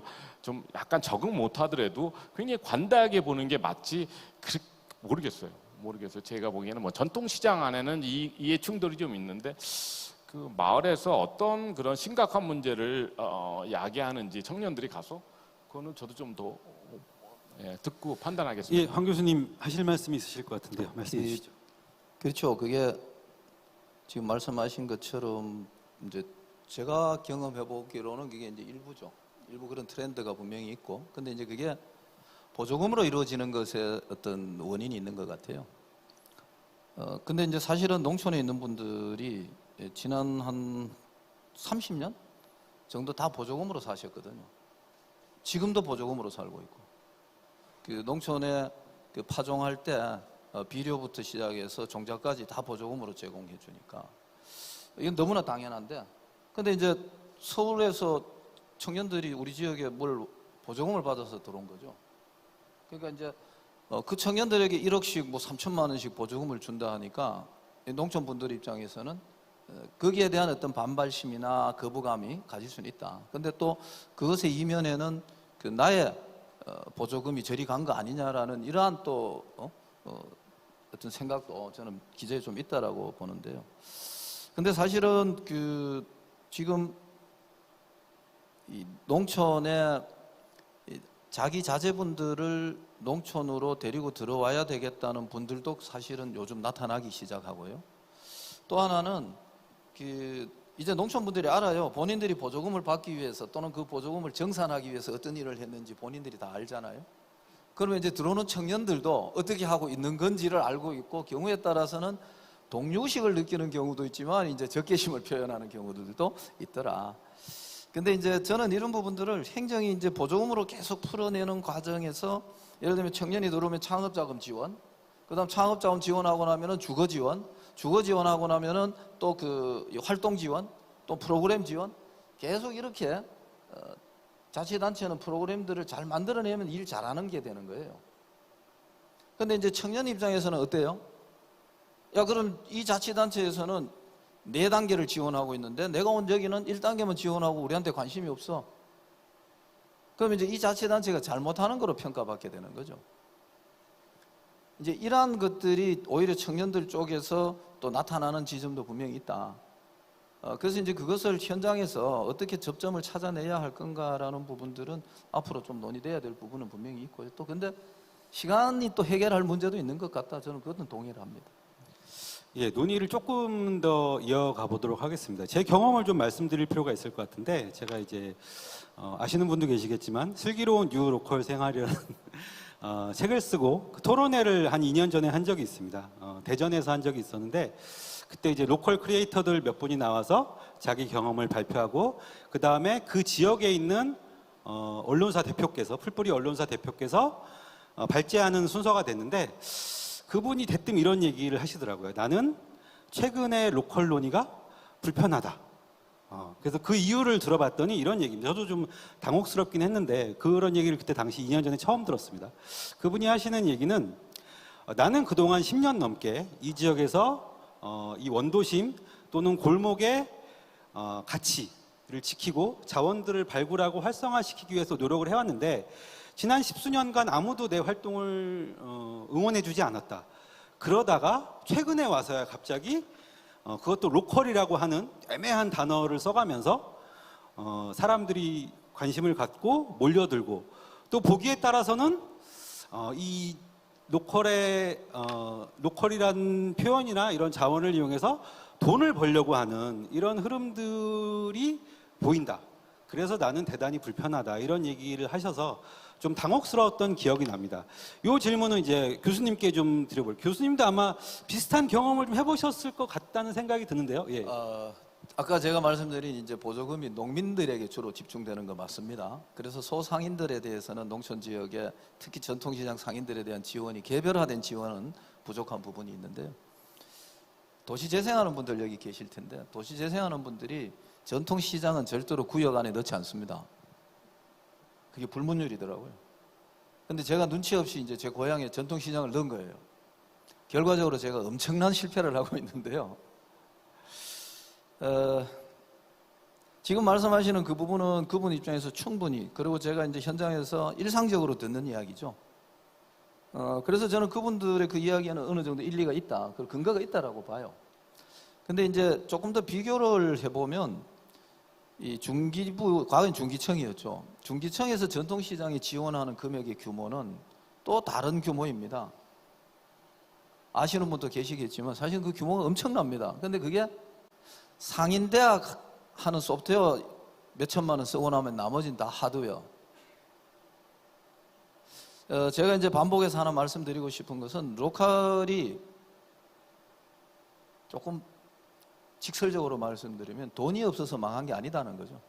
약간 적응 못하더라도 굉장히 관대하게 보는 게 맞지 모르겠어요. 제가 보기에는 전통시장 안에는 이해 충돌이 좀 있는데 그 마을에서 어떤 그런 심각한 문제를 야기하는지 청년들이 가서 그거는 저도 좀 더 듣고 판단하겠습니다. 예, 황 교수님 하실 말씀이 있으실 것 같은데요. 말씀해 주시죠. 그렇죠. 그게 지금 말씀하신 것처럼 이제 제가 경험해 보기로는 그게 이제 일부죠. 일부 그런 트렌드가 분명히 있고, 근데 이제 그게 보조금으로 이루어지는 것에 어떤 원인이 있는 것 같아요. 근데 이제 사실은 농촌에 있는 분들이 지난 한 30년 정도 다 보조금으로 사셨거든요. 지금도 보조금으로 살고 있고, 그 농촌에 그 파종할 때 비료부터 시작해서 종자까지 다 보조금으로 제공해 주니까 이건 너무나 당연한데, 근데 이제 서울에서 청년들이 우리 지역에 뭘 보조금을 받아서 들어온 거죠. 그러니까 이제 그 청년들에게 1억씩 3천만 원씩 보조금을 준다 하니까 농촌 분들 입장에서는 거기에 대한 어떤 반발심이나 거부감이 가질 수는 있다. 근데 또 그것의 이면에는 그 나의 보조금이 저리 간 거 아니냐라는 이러한 또 어떤 생각도 저는 기저에 좀 있다라고 보는데요. 근데 사실은 그 지금 이 농촌에 자기 자제분들을 농촌으로 데리고 들어와야 되겠다는 분들도 사실은 요즘 나타나기 시작하고요. 또 하나는 이제 농촌 분들이 알아요. 본인들이 보조금을 받기 위해서 또는 그 보조금을 정산하기 위해서 어떤 일을 했는지 본인들이 다 알잖아요. 그러면 이제 들어오는 청년들도 어떻게 하고 있는 건지를 알고 있고, 경우에 따라서는 동료의식을 느끼는 경우도 있지만 이제 적개심을 표현하는 경우들도 있더라. 근데 이제 저는 이런 부분들을 행정이 이제 보조금으로 계속 풀어내는 과정에서, 예를 들면 청년이 들어오면 창업자금 지원, 그다음 창업자금 지원하고 나면은 주거 지원하고 나면은 또 그 활동 지원, 또 프로그램 지원, 계속 이렇게 자치단체는 프로그램들을 잘 만들어내면 일 잘하는 게 되는 거예요. 근데 이제 청년 입장에서는 어때요? 야, 그럼 이 자치단체에서는 4단계를 지원하고 있는데 내가 온 여기는 1단계만 지원하고 우리한테 관심이 없어. 그럼 이제 이 자치단체가 잘못하는 거로 평가받게 되는 거죠. 이제 이러한 것들이 오히려 청년들 쪽에서 또 나타나는 지점도 분명히 있다. 그래서 이제 그것을 현장에서 어떻게 접점을 찾아내야 할 건가라는 부분들은 앞으로 좀 논의돼야 될 부분은 분명히 있고요. 또 근데 시간이 또 해결할 문제도 있는 것 같다. 저는 그것은 동의를 합니다. 예, 논의를 조금 더 이어가 보도록 하겠습니다. 제 경험을 좀 말씀드릴 필요가 있을 것 같은데, 제가 이제 아시는 분도 계시겠지만 슬기로운 뉴 로컬 생활이라는 책을 쓰고 그 토론회를 한 2년 전에 한 적이 있습니다. 대전에서 한 적이 있었는데, 그때 이제 로컬 크리에이터들 몇 분이 나와서 자기 경험을 발표하고, 그 다음에 그 지역에 있는 언론사 대표께서, 풀뿌리 언론사 대표께서 발제하는 순서가 됐는데, 그분이 대뜸 이런 얘기를 하시더라고요. 나는 최근에 로컬 논의가 불편하다. 그래서 그 이유를 들어봤더니 이런 얘기입니다. 저도 좀 당혹스럽긴 했는데 그런 얘기를 그때 당시 2년 전에 처음 들었습니다. 그분이 하시는 얘기는 나는 그동안 10년 넘게 이 지역에서 이 원도심 또는 골목의 가치를 지키고 자원들을 발굴하고 활성화시키기 위해서 노력을 해왔는데, 지난 10수년간 아무도 내 활동을 응원해주지 않았다. 그러다가 최근에 와서야 갑자기 그것도 로컬이라고 하는 애매한 단어를 써가면서 사람들이 관심을 갖고 몰려들고, 또 보기에 따라서는 이 로컬이라는 표현이나 이런 자원을 이용해서 돈을 벌려고 하는 이런 흐름들이 보인다. 그래서 나는 대단히 불편하다. 이런 얘기를 하셔서 좀 당혹스러웠던 기억이 납니다. 이 질문은 이제 교수님께 좀 드려볼게요. 교수님도 아마 비슷한 경험을 좀 해보셨을 것 같다는 생각이 드는데요. 예. 아까 제가 말씀드린 이제 보조금이 농민들에게 주로 집중되는 거 맞습니다. 그래서 소상인들에 대해서는 농촌 지역에 특히 전통시장 상인들에 대한 지원이 개별화된 지원은 부족한 부분이 있는데요. 도시 재생하는 분들 여기 계실 텐데, 도시 재생하는 분들이 전통시장은 절대로 구역 안에 넣지 않습니다. 그게 불문율이더라고요. 근데 제가 눈치 없이 이제 제 고향에 전통시장을 넣은 거예요. 결과적으로 제가 엄청난 실패를 하고 있는데요. 지금 말씀하시는 그 부분은 그분 입장에서 충분히, 그리고 제가 이제 현장에서 일상적으로 듣는 이야기죠. 그래서 저는 그분들의 그 이야기에는 어느 정도 일리가 있다, 그 근거가 있다라고 봐요. 근데 이제 조금 더 비교를 해보면, 이 중기부, 과거엔 중기청이었죠. 중기청에서 전통시장에 지원하는 금액의 규모는 또 다른 규모입니다. 아시는 분도 계시겠지만 사실 그 규모가 엄청납니다. 근데 그게 상인대학 하는 소프트웨어 몇 천만 원 쓰고 나면 나머지는 다 하드웨어. 제가 이제 반복해서 하나 말씀드리고 싶은 것은, 로컬이 조금 직설적으로 말씀드리면 돈이 없어서 망한 게 아니다는 거죠.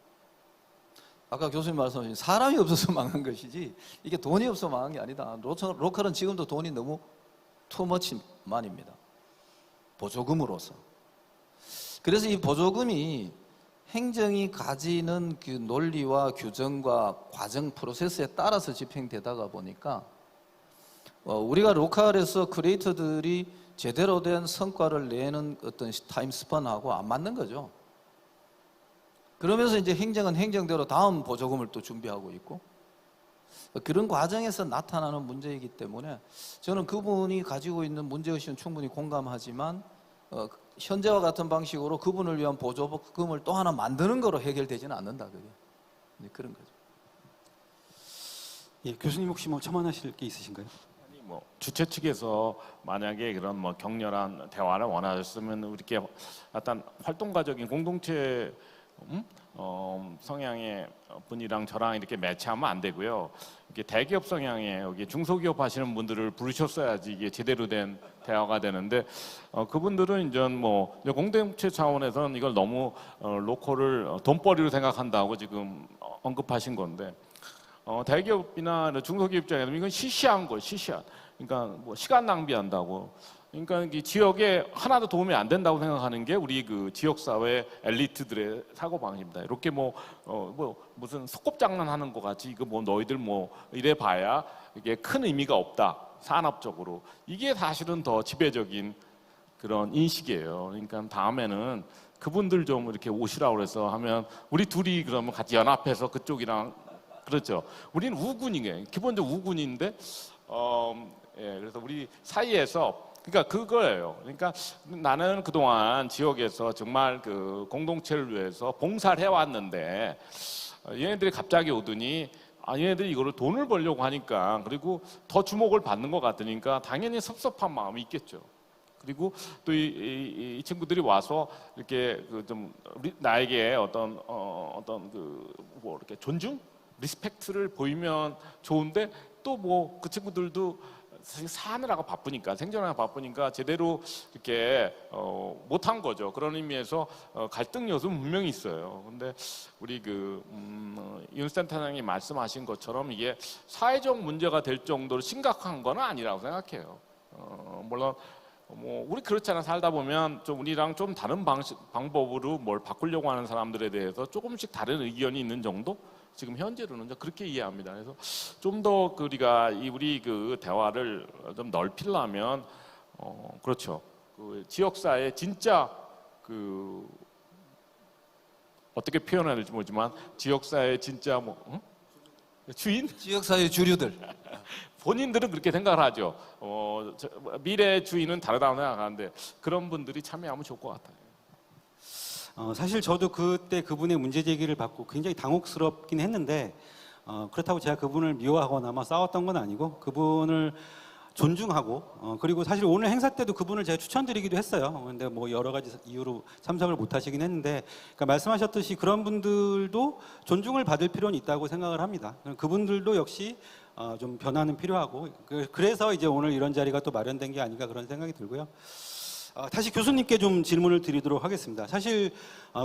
아까 교수님 말씀하신 사람이 없어서 망한 것이지, 이게 돈이 없어서 망한 게 아니다. 로컬은 지금도 돈이 너무 투머치만입니다. 보조금으로서. 그래서 이 보조금이 행정이 가지는 그 논리와 규정과 과정 프로세스에 따라서 집행되다가 보니까 우리가 로컬에서 크리에이터들이 제대로 된 성과를 내는 어떤 타임 스펀하고 안 맞는 거죠. 그러면서 이제 행정은 행정대로 다음 보조금을 또 준비하고 있고, 그런 과정에서 나타나는 문제이기 때문에 저는 그분이 가지고 있는 문제의식은 충분히 공감하지만 현재와 같은 방식으로 그분을 위한 보조금을 또 하나 만드는 거로 해결되지는 않는다. 그게 그런 거죠. 예, 교수님 혹시 뭐 첨언하실 게 있으신가요? 아니 뭐 주최 측에서 만약에 그런 뭐 격렬한 대화를 원하셨으면 이렇게 어떤 활동가적인 공동체 성향의 분이랑 저랑 이렇게 매치하면 안 되고요. 이게 대기업 성향의 여기 중소기업 하시는 분들을 부르셨어야지 이게 제대로 된 대화가 되는데, 그분들은 이제 뭐 공동체 차원에서는 이걸 너무 로컬을 돈벌이로 생각한다고 지금 언급하신 건데, 대기업이나 중소기업 입장에서는 이건 시시한 거예요. 시시한. 그러니까 뭐 시간 낭비한다고. 그러니까 이 지역에 하나도 도움이 안 된다고 생각하는 게 우리 그 지역 사회 엘리트들의 사고 방식입니다. 이렇게 뭐 무슨 소꿉장난하는 것 같이 이거 뭐 너희들 뭐 이래 봐야 이게 큰 의미가 없다. 산업적으로 이게 사실은 더 지배적인 그런 인식이에요. 그러니까 다음에는 그분들 좀 이렇게 오시라고 그래서 하면 우리 둘이 그러면 같이 연합해서 그쪽이랑, 그렇죠. 우리는 우군이에요. 기본적으로 우군인데 예, 그래서 우리 사이에서 그러니까 그거예요. 그러니까 나는 그동안 지역에서 정말 그 공동체를 위해서 봉사를 해왔는데 얘네들이 갑자기 오더니 얘네들이 이거를 돈을 벌려고 하니까 그리고 더 주목을 받는 것 같으니까 당연히 섭섭한 마음이 있겠죠. 그리고 또 이 친구들이 와서 이렇게 그 좀 나에게 어떤 그 뭐 이렇게 존중, 리스펙트를 보이면 좋은데 또 뭐 그 친구들도 사실 사느라고 바쁘니까 생존하느라 바쁘니까 제대로 이렇게 못한 거죠. 그런 의미에서 갈등 요소는 분명히 있어요. 근데 우리 그 윤 센터장이 말씀하신 것처럼 이게 사회적 문제가 될 정도로 심각한 건 아니라고 생각해요. 물론 뭐 우리 그렇잖아. 살다 보면 좀 우리랑 좀 다른 방법으로 뭘 바꾸려고 하는 사람들에 대해서 조금씩 다른 의견이 있는 정도? 지금 현재로는 그렇게 이해합니다. 그래서 좀 더 우리가 우리 그 대화를 좀 넓히려면 그렇죠. 그 지역사회 진짜 그 어떻게 표현해야 될지 모르지만 지역사회 진짜 뭐 주인? 지역사회 주류들. 본인들은 그렇게 생각을 하죠. 미래 주인은 다르다고 생각하는데 그런 분들이 참여하면 좋을 것 같아요. 사실 저도 그때 그분의 문제 제기를 받고 굉장히 당혹스럽긴 했는데 그렇다고 제가 그분을 미워하거나 막 싸웠던 건 아니고 그분을 존중하고 그리고 사실 오늘 행사 때도 그분을 제가 추천드리기도 했어요. 근데 뭐 여러 가지 이유로 참석을 못 하시긴 했는데 그러니까 말씀하셨듯이 그런 분들도 존중을 받을 필요는 있다고 생각을 합니다. 그분들도 역시 좀 변화는 필요하고 그래서 이제 오늘 이런 자리가 또 마련된 게 아닌가 그런 생각이 들고요. 다시 교수님께 좀 질문을 드리도록 하겠습니다. 사실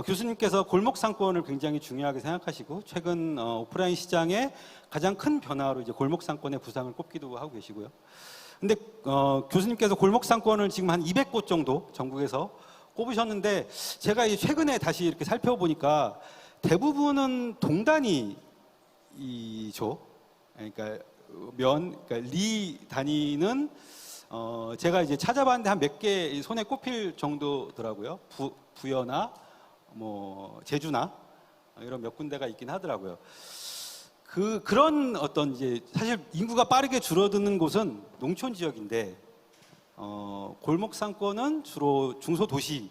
교수님께서 골목 상권을 굉장히 중요하게 생각하시고 최근 오프라인 시장의 가장 큰 변화로 이제 골목 상권의 부상을 꼽기도 하고 계시고요. 근데 교수님께서 골목 상권을 지금 한 200곳 정도 전국에서 꼽으셨는데 제가 최근에 다시 이렇게 살펴보니까 대부분은 동단위죠. 그러니까 그러니까 리 단위는 제가 이제 찾아봤는데 한 몇 개 손에 꼽힐 정도더라고요. 부여나 뭐 제주나 이런 몇 군데가 있긴 하더라고요. 그런 어떤 이제 사실 인구가 빠르게 줄어드는 곳은 농촌 지역인데 골목 상권은 주로 중소도시를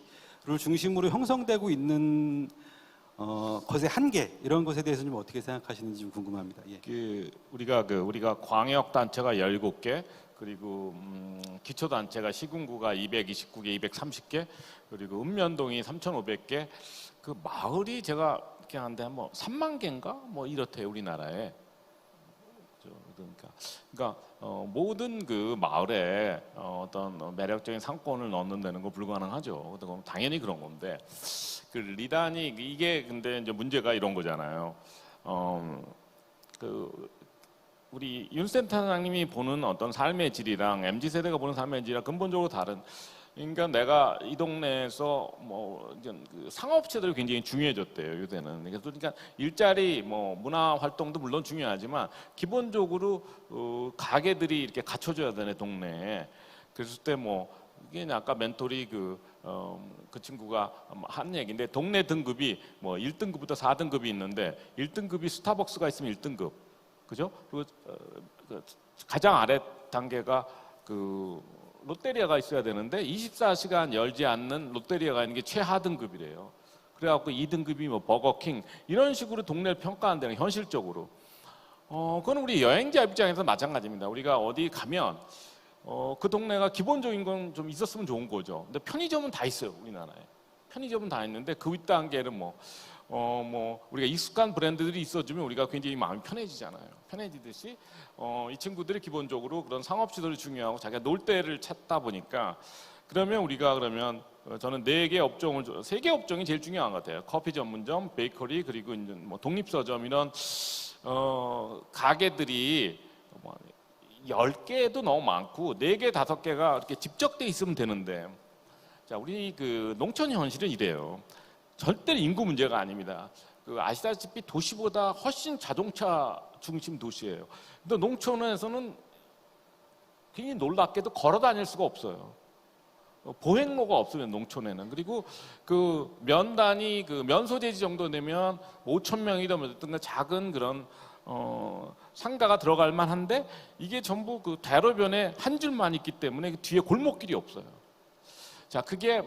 중심으로 형성되고 있는 것의 한계 이런 것에 대해서는 좀 어떻게 생각하시는지 좀 궁금합니다. 예. 우리가 광역 단체가 17개 그리고 기초 단체가 시군구가 229개, 230개 그리고 읍면동이 3,500개 그 마을이 제가 이렇게 하는데 뭐 3만 개인가 뭐 이렇대요 우리나라에. 그러니까 모든 그 마을에 어떤 매력적인 상권을 넣는 데는 거 불가능하죠. 당연히 그런 건데 그 리단이 이게 근데 이제 문제가 이런 거잖아요. 우리 윤 센터장님이 보는 어떤 삶의 질이랑 MZ 세대가 보는 삶의 질이랑 근본적으로 다른. 그러니까 내가 이 동네에서 뭐 그 상업체들이 굉장히 중요해졌대요 요새는. 그러니까 일자리, 뭐 문화 활동도 물론 중요하지만 기본적으로 가게들이 이렇게 갖춰져야 되네 동네에. 그랬을 때 뭐 이게 아까 멘토리 그 친구가 한 얘기인데 동네 등급이 뭐 1등급부터 4등급이 있는데 1등급이 스타벅스가 있으면 1등급. 그죠? 그리고 가장 아래 단계가 그 롯데리아가 있어야 되는데 24시간 열지 않는 롯데리아가 있는 게 최하 등급이래요. 그래갖고 2등급이 뭐 버거킹 이런 식으로 동네를 평가한다는 현실적으로. 그건 우리 여행자 입장에서 마찬가지입니다. 우리가 어디 가면 그 동네가 기본적인 건 좀 있었으면 좋은 거죠. 근데 편의점은 다 있어요 우리나라에. 편의점은 다 있는데 그 윗단계는 뭐 우리가 익숙한 브랜드들이 있어주면 우리가 굉장히 마음이 편해지잖아요. 편해지듯이 이 친구들이 기본적으로 그런 상업시설이 중요하고 자기가 놀 데를 찾다 보니까 그러면 우리가 저는 4개 업종을 3개 업종이 제일 중요한 것 같아요. 커피 전문점, 베이커리 그리고 이제 뭐 독립서점 이런 가게들이 10개도 너무 많고 4개, 5개가 이렇게 집적돼 있으면 되는데 자 우리 그 농촌 현실은 이래요. 절대 인구 문제가 아닙니다. 아시다시피 도시보다 훨씬 자동차 중심 도시예요. 근데 농촌에서는 굉장히 놀랍게도 걸어 다닐 수가 없어요. 보행로가 없어요 농촌에는. 그리고 그 면단이 그 면소재지 정도 되면 5,000명이든 작은 그런 상가가 들어갈 만한데 이게 전부 그 대로변에 한 줄만 있기 때문에 그 뒤에 골목길이 없어요. 자, 그게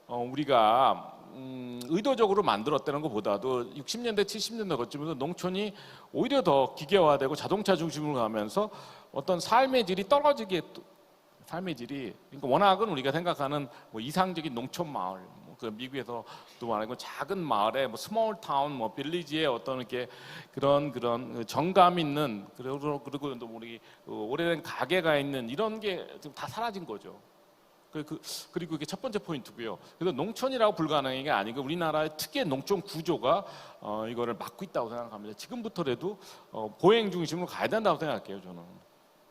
우리가 의도적으로 만들었다는 것보다도 60년대, 70년대 거치면서 농촌이 오히려 더 기계화되고 자동차 중심으로 가면서 어떤 삶의 질이 떨어지게 삶의 질이 그러니까 워낙은 우리가 생각하는 뭐 이상적인 농촌 마을 그 미국에서 또 말하고 작은 마을에 뭐 스몰 타운 뭐 빌리지에 어떤 이렇게 그런 정감 있는 그리고 또 우리 오래된 가게가 있는 이런 게 지금 다 사라진 거죠. 그리고 그게 첫 번째 포인트고요. 그래서 농촌이라고 불가능한 게 아니고 우리나라의 특유의 농촌 구조가 이거를 막고 있다고 생각합니다. 지금부터라도 보행 중심으로 가야 된다고 생각해요. 저는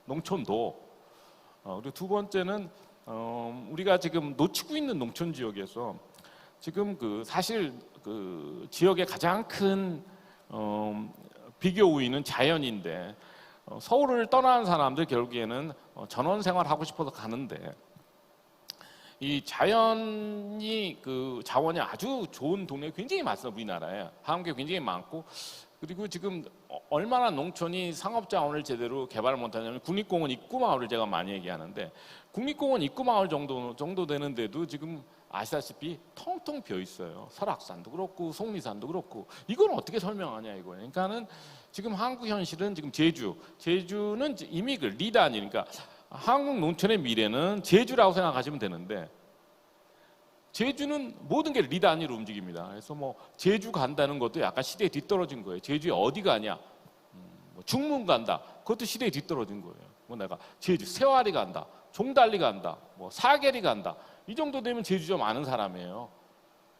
농촌도. 그리고 두 번째는 우리가 지금 놓치고 있는 농촌 지역에서 지금 사실 그 지역의 가장 큰 비교 우위는 자연인데 서울을 떠나는 사람들 결국에는 전원 생활하고 싶어서 가는데 이 자연이 그 자원이 아주 좋은 동네 굉장히 많습니다. 우리나라에 한국에 굉장히 많고 그리고 지금 얼마나 농촌이 상업 자원을 제대로 개발 못하냐면 국립공원 입구 마을을 제가 많이 얘기하는데 국립공원 입구 마을 정도 되는데도 지금 아시다시피 텅텅 비어 있어요. 설악산도 그렇고 속리산도 그렇고 이건 어떻게 설명하냐 이거예요. 그러니까는 지금 한국 현실은 지금 제주는 이미 그 리단이 그러니까 한국 농촌의 미래는 제주라고 생각하시면 되는데 제주는 모든 게 리 단위로 움직입니다. 그래서 뭐 제주 간다는 것도 약간 시대에 뒤떨어진 거예요. 제주에 어디 가냐? 뭐 중문 간다. 그것도 시대에 뒤떨어진 거예요. 뭐 내가 제주 세화리 간다, 종달리 간다, 뭐 사계리 간다. 이 정도 되면 제주 좀 아는 사람이에요.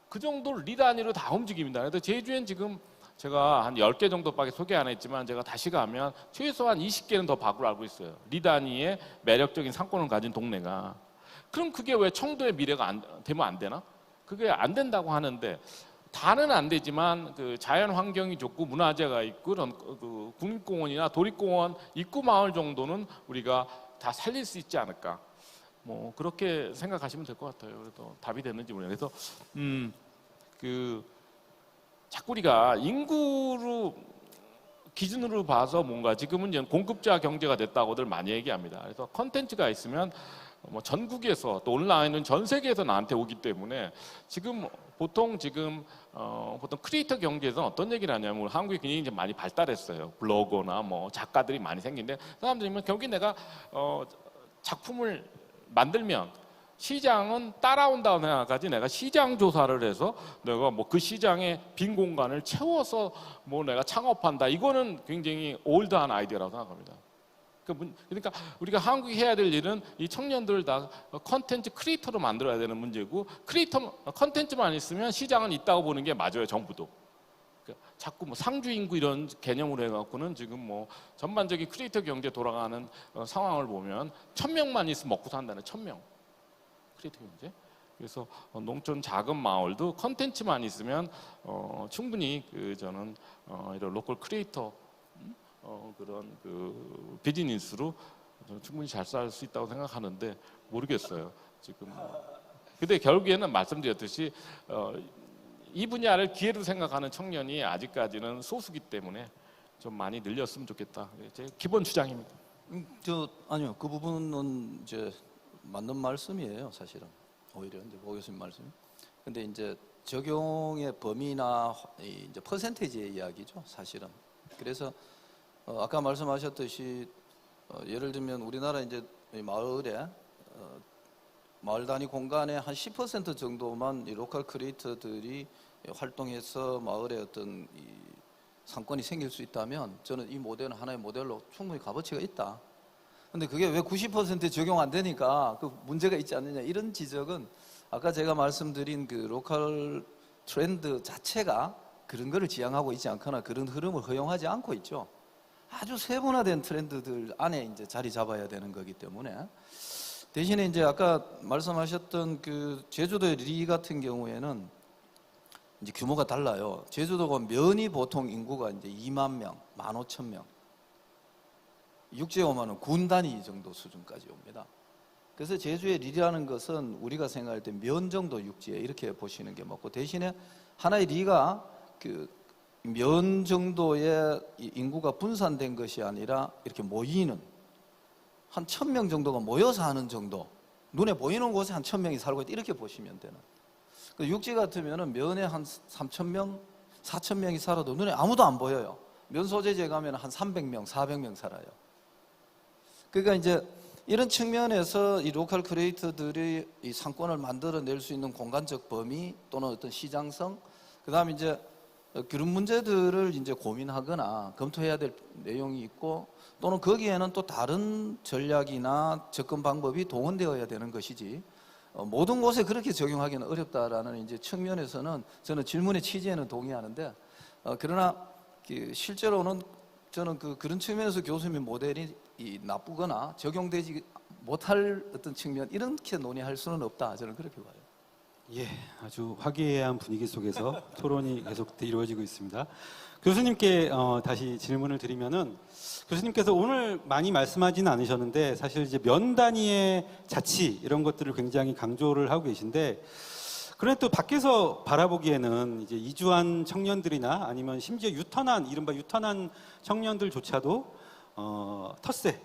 그 정도 리 단위로 다 움직입니다. 그래서 제주엔 지금 제가 한 10개 정도밖에 소개 안 했지만 제가 다시 가면 최소한 20개는 더 밖으로 알고 있어요. 리 단위의 매력적인 상권을 가진 동네가. 그럼 그게 왜 청도의 미래가 되면 안 되나? 그게 안 된다고 하는데 다는 안 되지만 그 자연 환경이 좋고 문화재가 있고 그런 그 국립공원이나 도립공원 입구 마을 정도는 우리가 다 살릴 수 있지 않을까? 뭐 그렇게 생각하시면 될 것 같아요. 그래서 답이 됐는지 모르겠어요. 그래서 자꾸 우리가 인구로 기준으로 봐서 뭔가 지금은 이제 공급자 경제가 됐다고들 많이 얘기합니다. 그래서 컨텐츠가 있으면 뭐 전국에서 또 온라인은 전 세계에서 나한테 오기 때문에 지금 보통 크리에이터 경제에서는 어떤 얘기를 하냐면 한국이 굉장히 이제 많이 발달했어요. 블로거나 뭐 작가들이 많이 생긴데 사람들이면 결국에 내가 작품을 만들면 시장은 따라온다고 생각하지 내가 시장 조사를 해서 내가 뭐 그 시장의 빈 공간을 채워서 뭐 내가 창업한다 이거는 굉장히 올드한 아이디어라고 생각합니다. 그러니까 우리가 한국이 해야 될 일은 이 청년들을 다 컨텐츠 크리에이터로 만들어야 되는 문제고 컨텐츠만 있으면 시장은 있다고 보는 게 맞아요. 정부도. 그러니까 자꾸 뭐 상주 인구 이런 개념으로 해갖고는 지금 뭐 전반적인 크리에이터 경제 돌아가는 상황을 보면 1000명만 있으면 먹고 산다는 1000명 크리에이터 경제. 그래서 농촌 작은 마을도 컨텐츠만 있으면 충분히 저는 이런 로컬 크리에이터 그런 비즈니스로 충분히 잘 살 수 있다고 생각하는데 모르겠어요 지금. 근데 결국에는 말씀드렸듯이 이 분야를 기회로 생각하는 청년이 아직까지는 소수기 때문에 좀 많이 늘렸으면 좋겠다. 제 기본 주장입니다. 아니요, 그 부분은 이제 맞는 말씀이에요, 사실은. 오히려 이제 오 교수님 말씀. 근데 이제 적용의 범위나 이제 퍼센테이지의 이야기죠, 사실은. 그래서 아까 말씀하셨듯이 예를 들면 우리나라 이제 마을에 마을 단위 공간의 한 10% 정도만 이 로컬 크리에이터들이 활동해서 마을에 어떤 이 상권이 생길 수 있다면 저는 이 모델은 하나의 모델로 충분히 값어치가 있다. 근데 그게 왜 90% 적용 안 되니까 그 문제가 있지 않느냐 이런 지적은 아까 제가 말씀드린 그 로컬 트렌드 자체가 그런 거를 지향하고 있지 않거나 그런 흐름을 허용하지 않고 있죠. 아주 세분화된 트렌드들 안에 이제 자리 잡아야 되는 거기 때문에 대신에 이제 아까 말씀하셨던 그 제주도의 리 같은 경우에는 이제 규모가 달라요. 제주도가 면이 보통 인구가 이제 2만 명, 15,000명. 육지에 오면은 군 단위 정도 수준까지 옵니다. 그래서 제주의 리라는 것은 우리가 생각할 때 면 정도 육지에 이렇게 보시는 게 맞고 대신에 하나의 리가 그 면 정도의 이 인구가 분산된 것이 아니라 이렇게 모이는 한 1,000명 정도가 모여서 하는 정도, 눈에 보이는 곳에 한 1,000명이 살고 있다 이렇게 보시면 되는. 그 육지 같으면은 면에 한 3,000명, 4,000명이 살아도 눈에 아무도 안 보여요. 면 소재지에 가면 한 300명, 400명 살아요. 그러니까 이제 이런 측면에서 이 로컬 크리에이터들이 이 상권을 만들어낼 수 있는 공간적 범위 또는 어떤 시장성, 그다음에 이제 그런 문제들을 이제 고민하거나 검토해야 될 내용이 있고, 또는 거기에는 또 다른 전략이나 접근 방법이 동원되어야 되는 것이지, 모든 곳에 그렇게 적용하기는 어렵다라는 이제 측면에서는 저는 질문의 취지에는 동의하는데, 그러나 실제로는 저는 그런 측면에서 교수님 모델이 나쁘거나 적용되지 못할 어떤 측면, 이렇게 논의할 수는 없다, 저는 그렇게 봐요. 예, 아주 화기애애한 분위기 속에서 토론이 계속 이루어지고 있습니다. 교수님께 다시 질문을 드리면은, 교수님께서 오늘 많이 말씀하지는 않으셨는데 사실 이제 면 단위의 자치 이런 것들을 굉장히 강조를 하고 계신데, 그런데 또 밖에서 바라보기에는 이제 이주한 청년들이나 아니면 심지어 유턴한, 이른바 유턴한 청년들조차도 텃세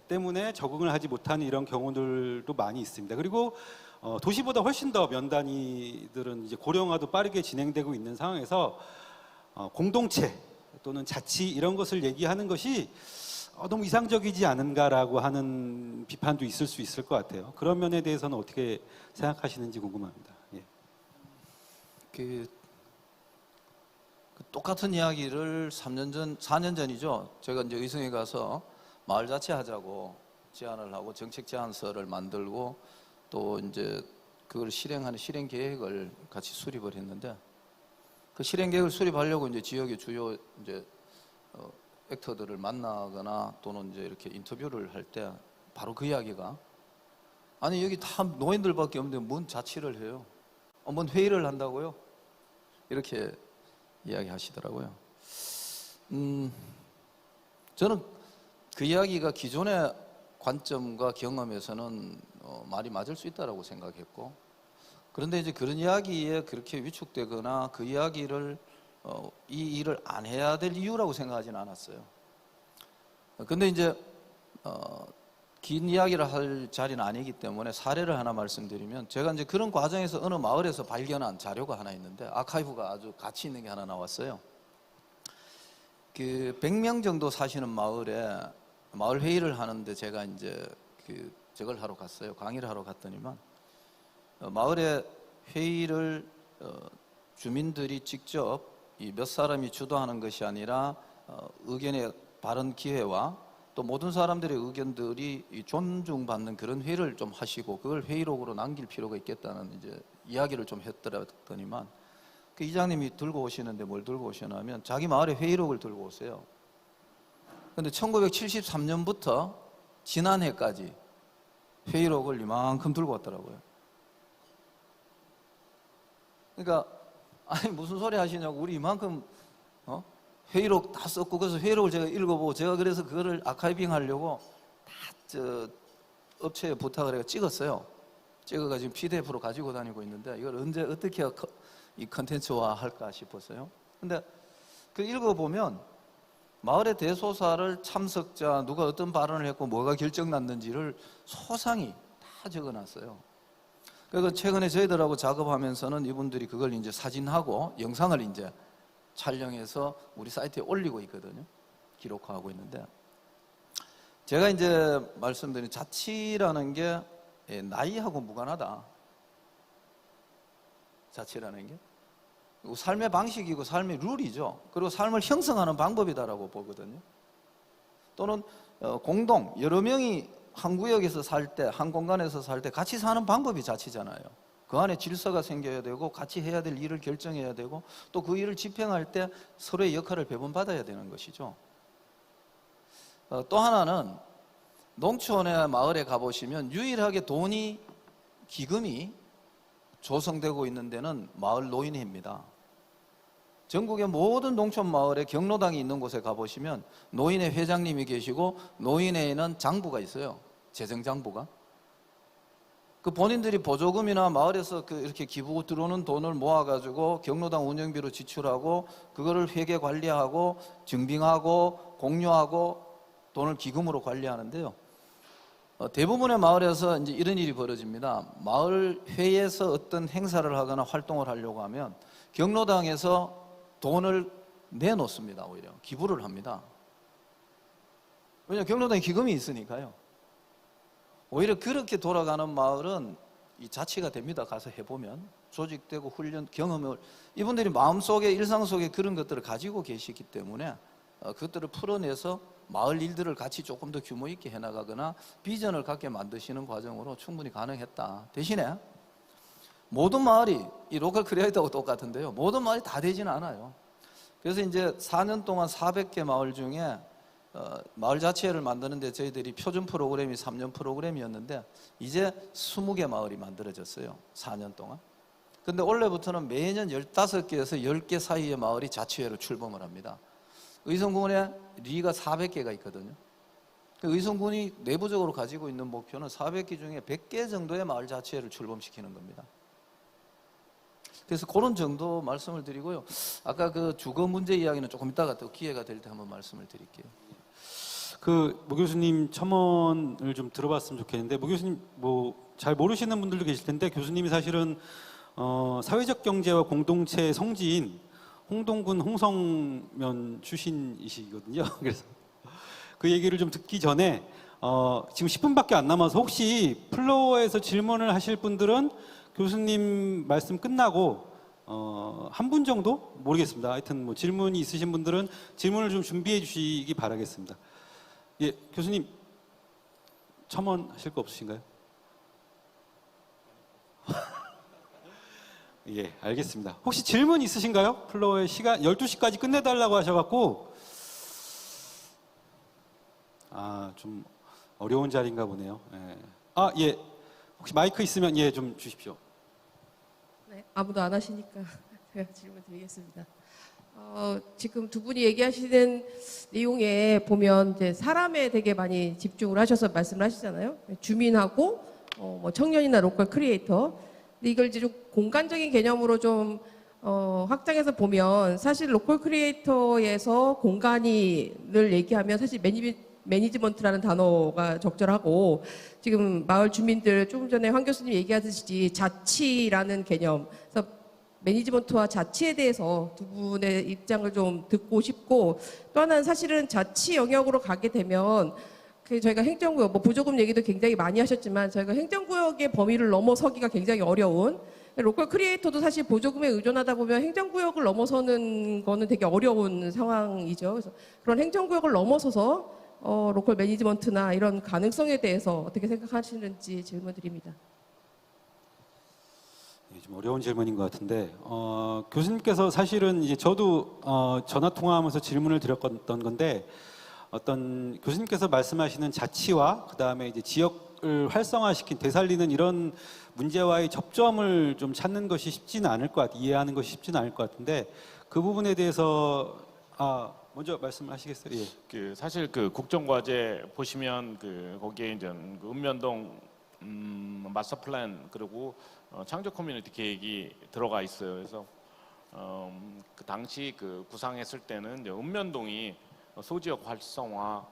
때문에 적응을 하지 못하는 이런 경우들도 많이 있습니다. 그리고 도시보다 훨씬 더 면 단위들은 이제 고령화도 빠르게 진행되고 있는 상황에서 공동체 또는 자치 이런 것을 얘기하는 것이 너무 이상적이지 않은가라고 하는 비판도 있을 수 있을 것 같아요. 그런 면에 대해서는 어떻게 생각하시는지 궁금합니다. 예. 그 똑같은 이야기를 4년 전이죠. 제가 이제 의성에 가서 마을 자치하자고 제안을 하고 정책 제안서를 만들고 또 이제 그걸 실행하는 실행 계획을 같이 수립을 했는데, 그 실행 계획을 수립하려고 이제 지역의 주요 이제 액터들을 만나거나 또는 이제 이렇게 인터뷰를 할 때 바로 그 이야기가, 아니 여기 다 노인들밖에 없는데 뭔 자치를 해요? 뭔 회의를 한다고요? 이렇게 이야기하시더라고요. 저는 그 이야기가 기존의 관점과 경험에서는 말이 맞을 수 있다라고 생각했고, 그런데 이제 그런 이야기에 그렇게 위축되거나 그 이야기를 이 일을 안 해야 될 이유라고 생각하지는 않았어요. 근데 이제 긴 이야기를 할 자리는 아니기 때문에 사례를 하나 말씀드리면, 제가 이제 그런 과정에서 어느 마을에서 발견한 자료가 하나 있는데, 아카이브가 아주 가치 있는 게 하나 나왔어요. 그 100명 정도 사시는 마을에 마을 회의를 하는데 제가 이제 저걸 하러 갔어요. 강의를 하러 갔더니만 마을의 회의를 주민들이 직접 몇 사람이 주도하는 것이 아니라 의견의 발언 기회와 또 모든 사람들의 의견들이 존중받는 그런 회의를 좀 하시고 그걸 회의록으로 남길 필요가 있겠다는 이제 이야기를 좀 했더니만, 그 이장님이 들고 오시는데 뭘 들고 오시냐면 자기 마을의 회의록을 들고 오세요. 근데 1973년부터 지난해까지 회의록을 이만큼 들고 왔더라고요. 그러니까 아니 무슨 소리 하시냐고, 우리 이만큼 회의록 다 썼고, 그래서 회의록을 제가 읽어보고, 제가 그래서 그거를 아카이빙 하려고 다 업체에 부탁을 해서 찍었어요. 찍어가지고 PDF로 가지고 다니고 있는데, 이걸 언제 어떻게 이 컨텐츠화 할까 싶었어요. 근데 그 읽어보면 마을의 대소사를 참석자, 누가 어떤 발언을 했고 뭐가 결정났는지를 소상히 다 적어놨어요. 그래서 최근에 저희들하고 작업하면서는 이분들이 그걸 이제 사진하고 영상을 이제 촬영해서 우리 사이트에 올리고 있거든요. 기록하고 있는데, 제가 이제 말씀드린 자치라는 게 나이하고 무관하다. 자치라는 게 삶의 방식이고 삶의 룰이죠. 그리고 삶을 형성하는 방법이다라고 보거든요. 또는 공동, 여러 명이 한 구역에서 살 때, 한 공간에서 살 때 같이 사는 방법이 자치잖아요. 그 안에 질서가 생겨야 되고 같이 해야 될 일을 결정해야 되고 또 그 일을 집행할 때 서로의 역할을 배분받아야 되는 것이죠. 또 하나는 농촌의 마을에 가보시면 유일하게 기금이 조성되고 있는 데는 마을 노인회입니다. 전국의 모든 농촌 마을에 경로당이 있는 곳에 가보시면 노인회 회장님이 계시고 노인회에는 장부가 있어요. 재정장부가. 그 본인들이 보조금이나 마을에서 그 이렇게 기부 들어오는 돈을 모아가지고 경로당 운영비로 지출하고 그거를 회계 관리하고 증빙하고 공유하고 돈을 기금으로 관리하는데요. 대부분의 마을에서 이제 이런 일이 벌어집니다. 마을 회에서 어떤 행사를 하거나 활동을 하려고 하면 경로당에서 돈을 내놓습니다. 오히려 기부를 합니다. 왜냐하면 경로당에 기금이 있으니까요. 오히려 그렇게 돌아가는 마을은 이 자치가 됩니다. 가서 해보면 조직되고 훈련 경험을 이분들이 마음속에 일상 속에 그런 것들을 가지고 계시기 때문에 그것들을 풀어내서 마을 일들을 같이 조금 더 규모 있게 해나가거나 비전을 갖게 만드시는 과정으로 충분히 가능했다. 대신에 모든 마을이 이 로컬 크리에이터하고 똑같은데요. 모든 마을이 다 되지는 않아요. 그래서 이제 4년 동안 400개 마을 중에 마을 자치회를 만드는데 저희들이 표준 프로그램이 3년 프로그램이었는데 이제 20개 마을이 만들어졌어요. 4년 동안. 근데 올해부터는 매년 15개에서 10개 사이의 마을이 자치회로 출범을 합니다. 의성군에 리가 400개가 있거든요. 의성군이 내부적으로 가지고 있는 목표는 400개 중에 100개 정도의 마을 자치회를 출범시키는 겁니다. 그래서 그런 정도 말씀을 드리고요. 아까 그 주거 문제 이야기는 조금 이따가 또 기회가 될 때 한번 말씀을 드릴게요. 모 교수님 첨언을 좀 들어봤으면 좋겠는데, 모 교수님 잘 모르시는 분들도 계실 텐데, 교수님이 사실은 사회적 경제와 공동체 성지인 홍동군 홍성면 출신이시거든요. 그래서 그 얘기를 좀 듣기 전에 지금 10분밖에 안 남아서 혹시 플로어에서 질문을 하실 분들은 교수님 말씀 끝나고 한 분 정도? 모르겠습니다. 하여튼 뭐 질문이 있으신 분들은 질문을 좀 준비해 주시기 바라겠습니다. 예, 교수님 첨언하실 거 없으신가요? 예, 알겠습니다. 혹시 질문 있으신가요? 플로어의 시간 12시까지 끝내달라고 하셔갖고 좀 어려운 자리인가 보네요. 예. 예. 혹시 마이크 있으면 예, 좀 주십시오. 네, 아무도 안 하시니까 제가 질문 드리겠습니다. 지금 두 분이 얘기하시는 내용에 보면 이제 사람에 되게 많이 집중을 하셔서 말씀을 하시잖아요. 주민하고 뭐 청년이나 로컬 크리에이터. 근데 이걸 이제 좀 공간적인 개념으로 좀 확장해서 보면 사실 로컬 크리에이터에서 공간을 얘기하면 사실 매니지먼트라는 단어가 적절하고 지금 마을 주민들 조금 전에 황 교수님 얘기하듯이 자치라는 개념, 그래서 매니지먼트와 자치에 대해서 두 분의 입장을 좀 듣고 싶고 또 하나는 사실은 자치 영역으로 가게 되면 저희가 행정구역, 뭐 보조금 얘기도 굉장히 많이 하셨지만 저희가 행정구역의 범위를 넘어서기가 굉장히 어려운 로컬 크리에이터도 사실 보조금에 의존하다 보면 행정구역을 넘어서는 거는 되게 어려운 상황이죠. 그래서 그런 행정구역을 넘어서서 로컬 매니지먼트나 이런 가능성에 대해서 어떻게 생각하시는지 질문 드립니다. 좀 어려운 질문인 것 같은데 교수님께서 사실은 이제 저도 전화 통화하면서 질문을 드렸던 건데 어떤 교수님께서 말씀하시는 자치와 그 다음에 이제 지역을 활성화시킨 되살리는 이런 문제와의 접점을 좀 찾는 것이 쉽지는 않을 것 같아요. 이해하는 것이 쉽지는 않을 것 같은데 그 부분에 대해서 먼저 말씀하시겠어요? 예. 사실 그 국정과제 보시면 거기에 이제 그 읍면동 마스터 플랜 그리고 창조 커뮤니티 계획이 들어가 있어요. 그래서 그 당시 구상했을 때는 이제 읍면동이 소지역 활성화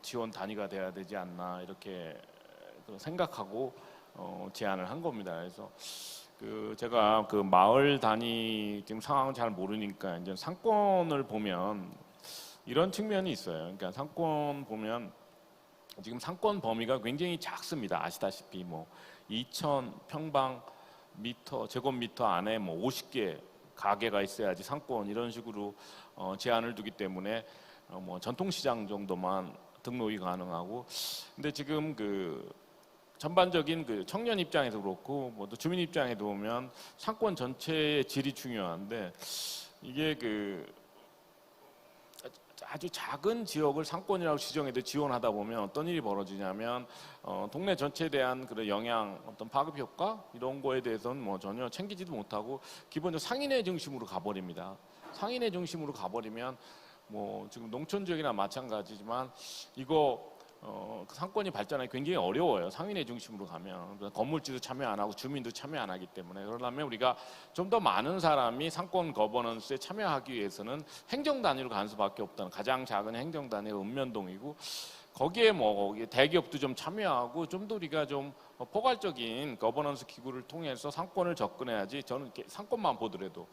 지원 단위가 돼야 되지 않나 이렇게 생각하고 제안을 한 겁니다. 그래서 제가 마을 단위 지금 상황을 잘 모르니까 이제 상권을 보면 이런 측면이 있어요. 그러니까 상권 보면 지금 상권 범위가 굉장히 작습니다. 아시다시피 2,000 제곱미터 안에 50개 가게가 있어야지 상권 이런 식으로 제한을 두기 때문에 전통시장 정도만 등록이 가능하고 근데 지금 전반적인 청년 입장에서 그렇고 또 주민 입장에도 보면 상권 전체의 질이 중요한데 이게 아주 작은 지역을 상권이라고 지정해도 지원하다 보면 어떤 일이 벌어지냐면 동네 전체에 대한 그런 영향, 어떤 파급 효과 이런 거에 대해서는 전혀 챙기지도 못하고 기본적으로 상인의 중심으로 가버립니다. 상인의 중심으로 가버리면 지금 농촌 지역이나 마찬가지지만 이거 그 상권이 발전하기 굉장히 어려워요. 상인의 중심으로 가면. 그래서 건물주도 참여 안 하고 주민도 참여 안 하기 때문에. 그러려면 우리가 좀 더 많은 사람이 상권 거버넌스에 참여하기 위해서는 행정 단위로 가는 수밖에 없다는, 가장 작은 행정 단위가 읍면동이고, 거기에 뭐 대기업도 좀 참여하고 좀 더 우리가 좀 포괄적인 거버넌스 기구를 통해서 상권을 접근해야지. 저는 이렇게 상권만 보더라도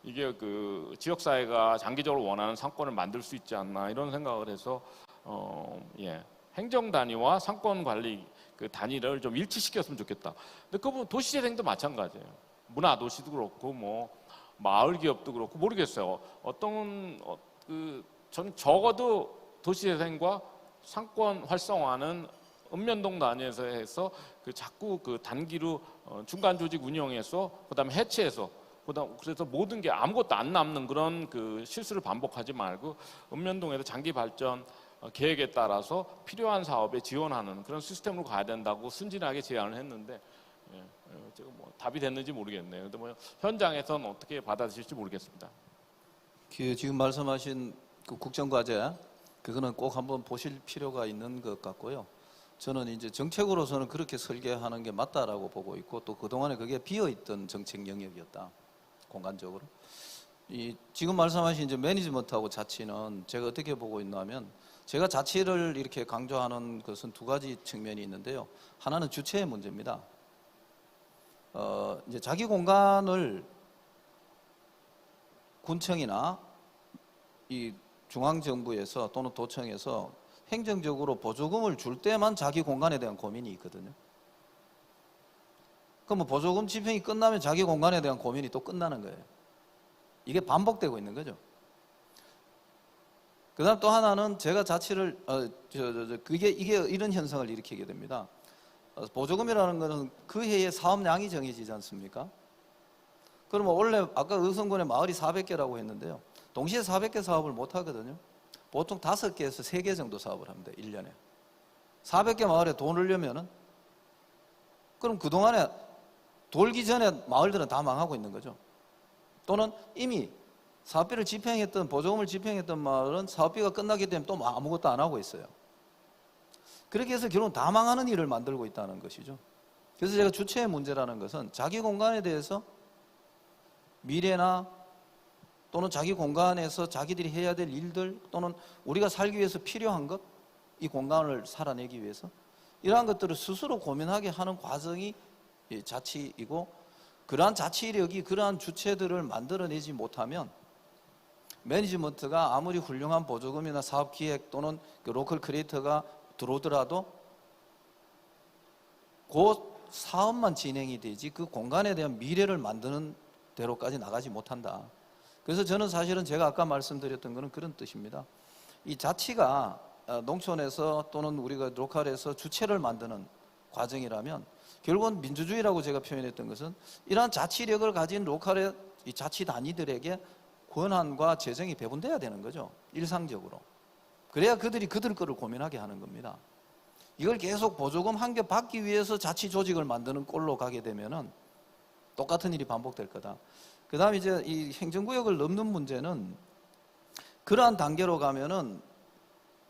이게 그 지역 사회가 장기적으로 원하는 상권을 만들 수 있지 않나 이런 생각을 해서 행정 단위와 상권 관리 그 단위를 좀 일치시켰으면 좋겠다. 근데 그 부분 도시재생도 마찬가지예요. 문화 도시도 그렇고 뭐 마을 기업도 그렇고 모르겠어요. 전 적어도 도시재생과 상권 활성화는 읍면동 단위에서 해서 그 자꾸 그 단기로 중간 조직 운영해서 그다음에 해체해서 그래서 모든 게 아무것도 안 남는 그런 그 실수를 반복하지 말고 읍면동에서 장기 발전 계획에 따라서 필요한 사업에 지원하는 그런 시스템으로 가야 된다고 순진하게 제안을 했는데 제가 뭐 답이 됐는지 모르겠네요. 근데 뭐 현장에서는 어떻게 받아들일지 모르겠습니다. 그 지금 말씀하신 그 국정과제 그거는 꼭 한번 보실 필요가 있는 것 같고요. 저는 이제 정책으로서는 그렇게 설계하는 게 맞다라고 보고 있고, 또 그동안에 그게 비어있던 정책 영역이었다, 공간적으로. 이 지금 말씀하신 이제 매니지먼트하고 자치는 제가 어떻게 보고 있냐면, 제가 자치를 이렇게 강조하는 것은 두 가지 측면이 있는데요. 하나는 주체의 문제입니다. 이제 자기 공간을 군청이나 이 중앙정부에서 또는 도청에서 행정적으로 보조금을 줄 때만 자기 공간에 대한 고민이 있거든요. 그럼 뭐 보조금 집행이 끝나면 자기 공간에 대한 고민이 또 끝나는 거예요. 이게 반복되고 있는 거죠. 그다음 또 하나는 제가 자치를 이게 이런 현상을 일으키게 됩니다. 보조금이라는 것은 그 해의 사업량이 정해지지 않습니까? 그러면 원래 아까 의성군의 마을이 400개라고 했는데요. 동시에 400개 사업을 못 하거든요. 보통 5개에서 3개 정도 사업을 합니다. 1년에. 400개 마을에 돈을 내면은, 그럼 그동안에 돌기 전에 마을들은 다 망하고 있는 거죠. 또는 이미 사업비를 집행했던, 보조금을 집행했던 마을은 사업비가 끝나기 때문에 또 아무것도 안 하고 있어요. 그렇게 해서 결국 다 망하는 일을 만들고 있다는 것이죠. 그래서 제가 주체의 문제라는 것은 자기 공간에 대해서 미래나 또는 자기 공간에서 자기들이 해야 될 일들, 또는 우리가 살기 위해서 필요한 것, 이 공간을 살아내기 위해서 이러한 것들을 스스로 고민하게 하는 과정이 자치이고, 그러한 자치력이 그러한 주체들을 만들어내지 못하면 매니지먼트가 아무리 훌륭한 보조금이나 사업기획 또는 그 로컬 크리에이터가 들어오더라도 그 사업만 진행이 되지 그 공간에 대한 미래를 만드는 대로까지 나가지 못한다. 그래서 저는 사실은 제가 아까 말씀드렸던 것은 그런 뜻입니다. 이 자치가 농촌에서 또는 우리가 로컬에서 주체를 만드는 과정이라면 결국은 민주주의라고 제가 표현했던 것은 이러한 자치력을 가진 로컬의 이 자치 단위들에게 권한과 재정이 배분돼야 되는 거죠. 일상적으로. 그래야 그들이 그들 거를 고민하게 하는 겁니다. 이걸 계속 보조금 한 개 받기 위해서 자치 조직을 만드는 꼴로 가게 되면은 똑같은 일이 반복될 거다. 그 다음에 이제 이 행정구역을 넘는 문제는 그러한 단계로 가면은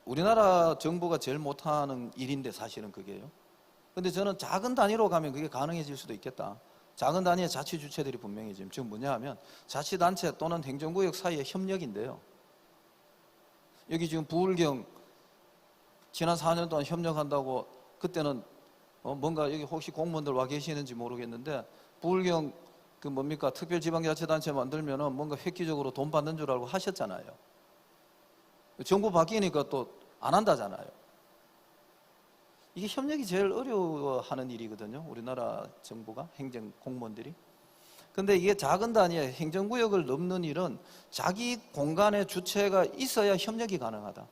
우리나라 정부가 제일 못하는 일인데 사실은 그게요. 근데 저는 작은 단위로 가면 그게 가능해질 수도 있겠다. 작은 단위의 자치 주체들이 분명히 지금 뭐냐 하면 자치단체 또는 행정구역 사이의 협력인데요. 여기 지금 부울경 지난 4년 동안 협력한다고 그때는 뭔가 여기 혹시 공무원들 와 계시는지 모르겠는데 부울경 그 뭡니까 특별지방자치단체 만들면은 뭔가 획기적으로 돈 받는 줄 알고 하셨잖아요. 정부 바뀌니까 또 안 한다잖아요. 이게 협력이 제일 어려워하는 일이거든요. 우리나라 정부가 행정 공무원들이. 근데 이게 작은 단위의 행정구역을 넘는 일은 자기 공간의 주체가 있어야 협력이 가능하다.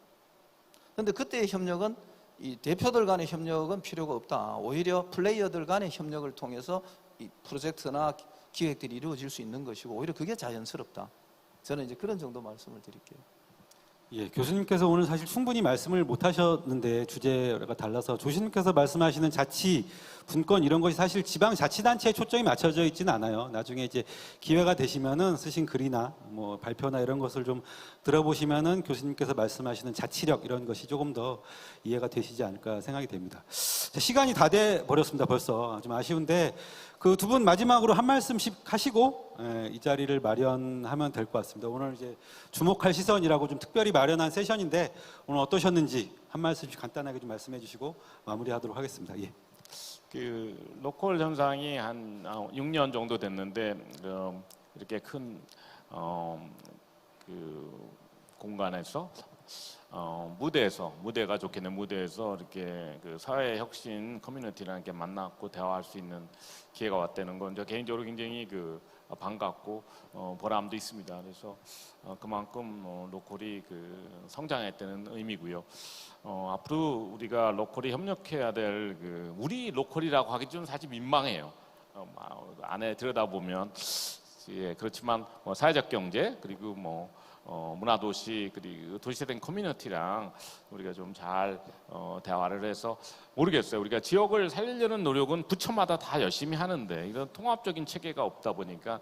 근데 그때의 협력은 이 대표들 간의 협력은 필요가 없다. 오히려 플레이어들 간의 협력을 통해서 이 프로젝트나 기획들이 이루어질 수 있는 것이고 오히려 그게 자연스럽다. 저는 이제 그런 정도 말씀을 드릴게요. 예, 교수님께서 오늘 사실 충분히 말씀을 못 하셨는데 주제가 달라서 교수님께서 말씀하시는 자치, 분권 이런 것이 사실 지방자치단체에 초점이 맞춰져 있지는 않아요. 나중에 이제 기회가 되시면은 쓰신 글이나 뭐 발표나 이런 것을 좀 들어보시면은 교수님께서 말씀하시는 자치력 이런 것이 조금 더 이해가 되시지 않을까 생각이 됩니다. 자, 시간이 다 돼 버렸습니다. 벌써 좀 아쉬운데 그 두 분 마지막으로 한 말씀씩 하시고 이 자리를 마련하면 될 것 같습니다. 오늘 이제 주목할 시선이라고 좀 특별히 마련한 세션인데 오늘 어떠셨는지 한 말씀씩 간단하게 좀 말씀해 주시고 마무리하도록 하겠습니다. 예. 그 로컬 현상이 한 6년 정도 됐는데 이렇게 큰 그 공간에서 무대가 좋겠네 무대에서 이렇게 그 사회 혁신 커뮤니티라는 게 만났고 대화할 수 있는 기회가 왔다는 건 저 개인적으로 굉장히 그 반갑고 보람도 있습니다. 그래서 그만큼 로컬이 그 성장했다는 의미고요. 앞으로 우리가 로컬이 협력해야 될 그 우리 로컬이라고 하기 좀 사실 민망해요. 안에 들여다보면 예, 그렇지만 뭐 사회적 경제 그리고 뭐 문화도시 그리고 도시화된 커뮤니티랑 우리가 좀 잘 대화를 해서 모르겠어요. 우리가 지역을 살리려는 노력은 부처마다 다 열심히 하는데 이런 통합적인 체계가 없다 보니까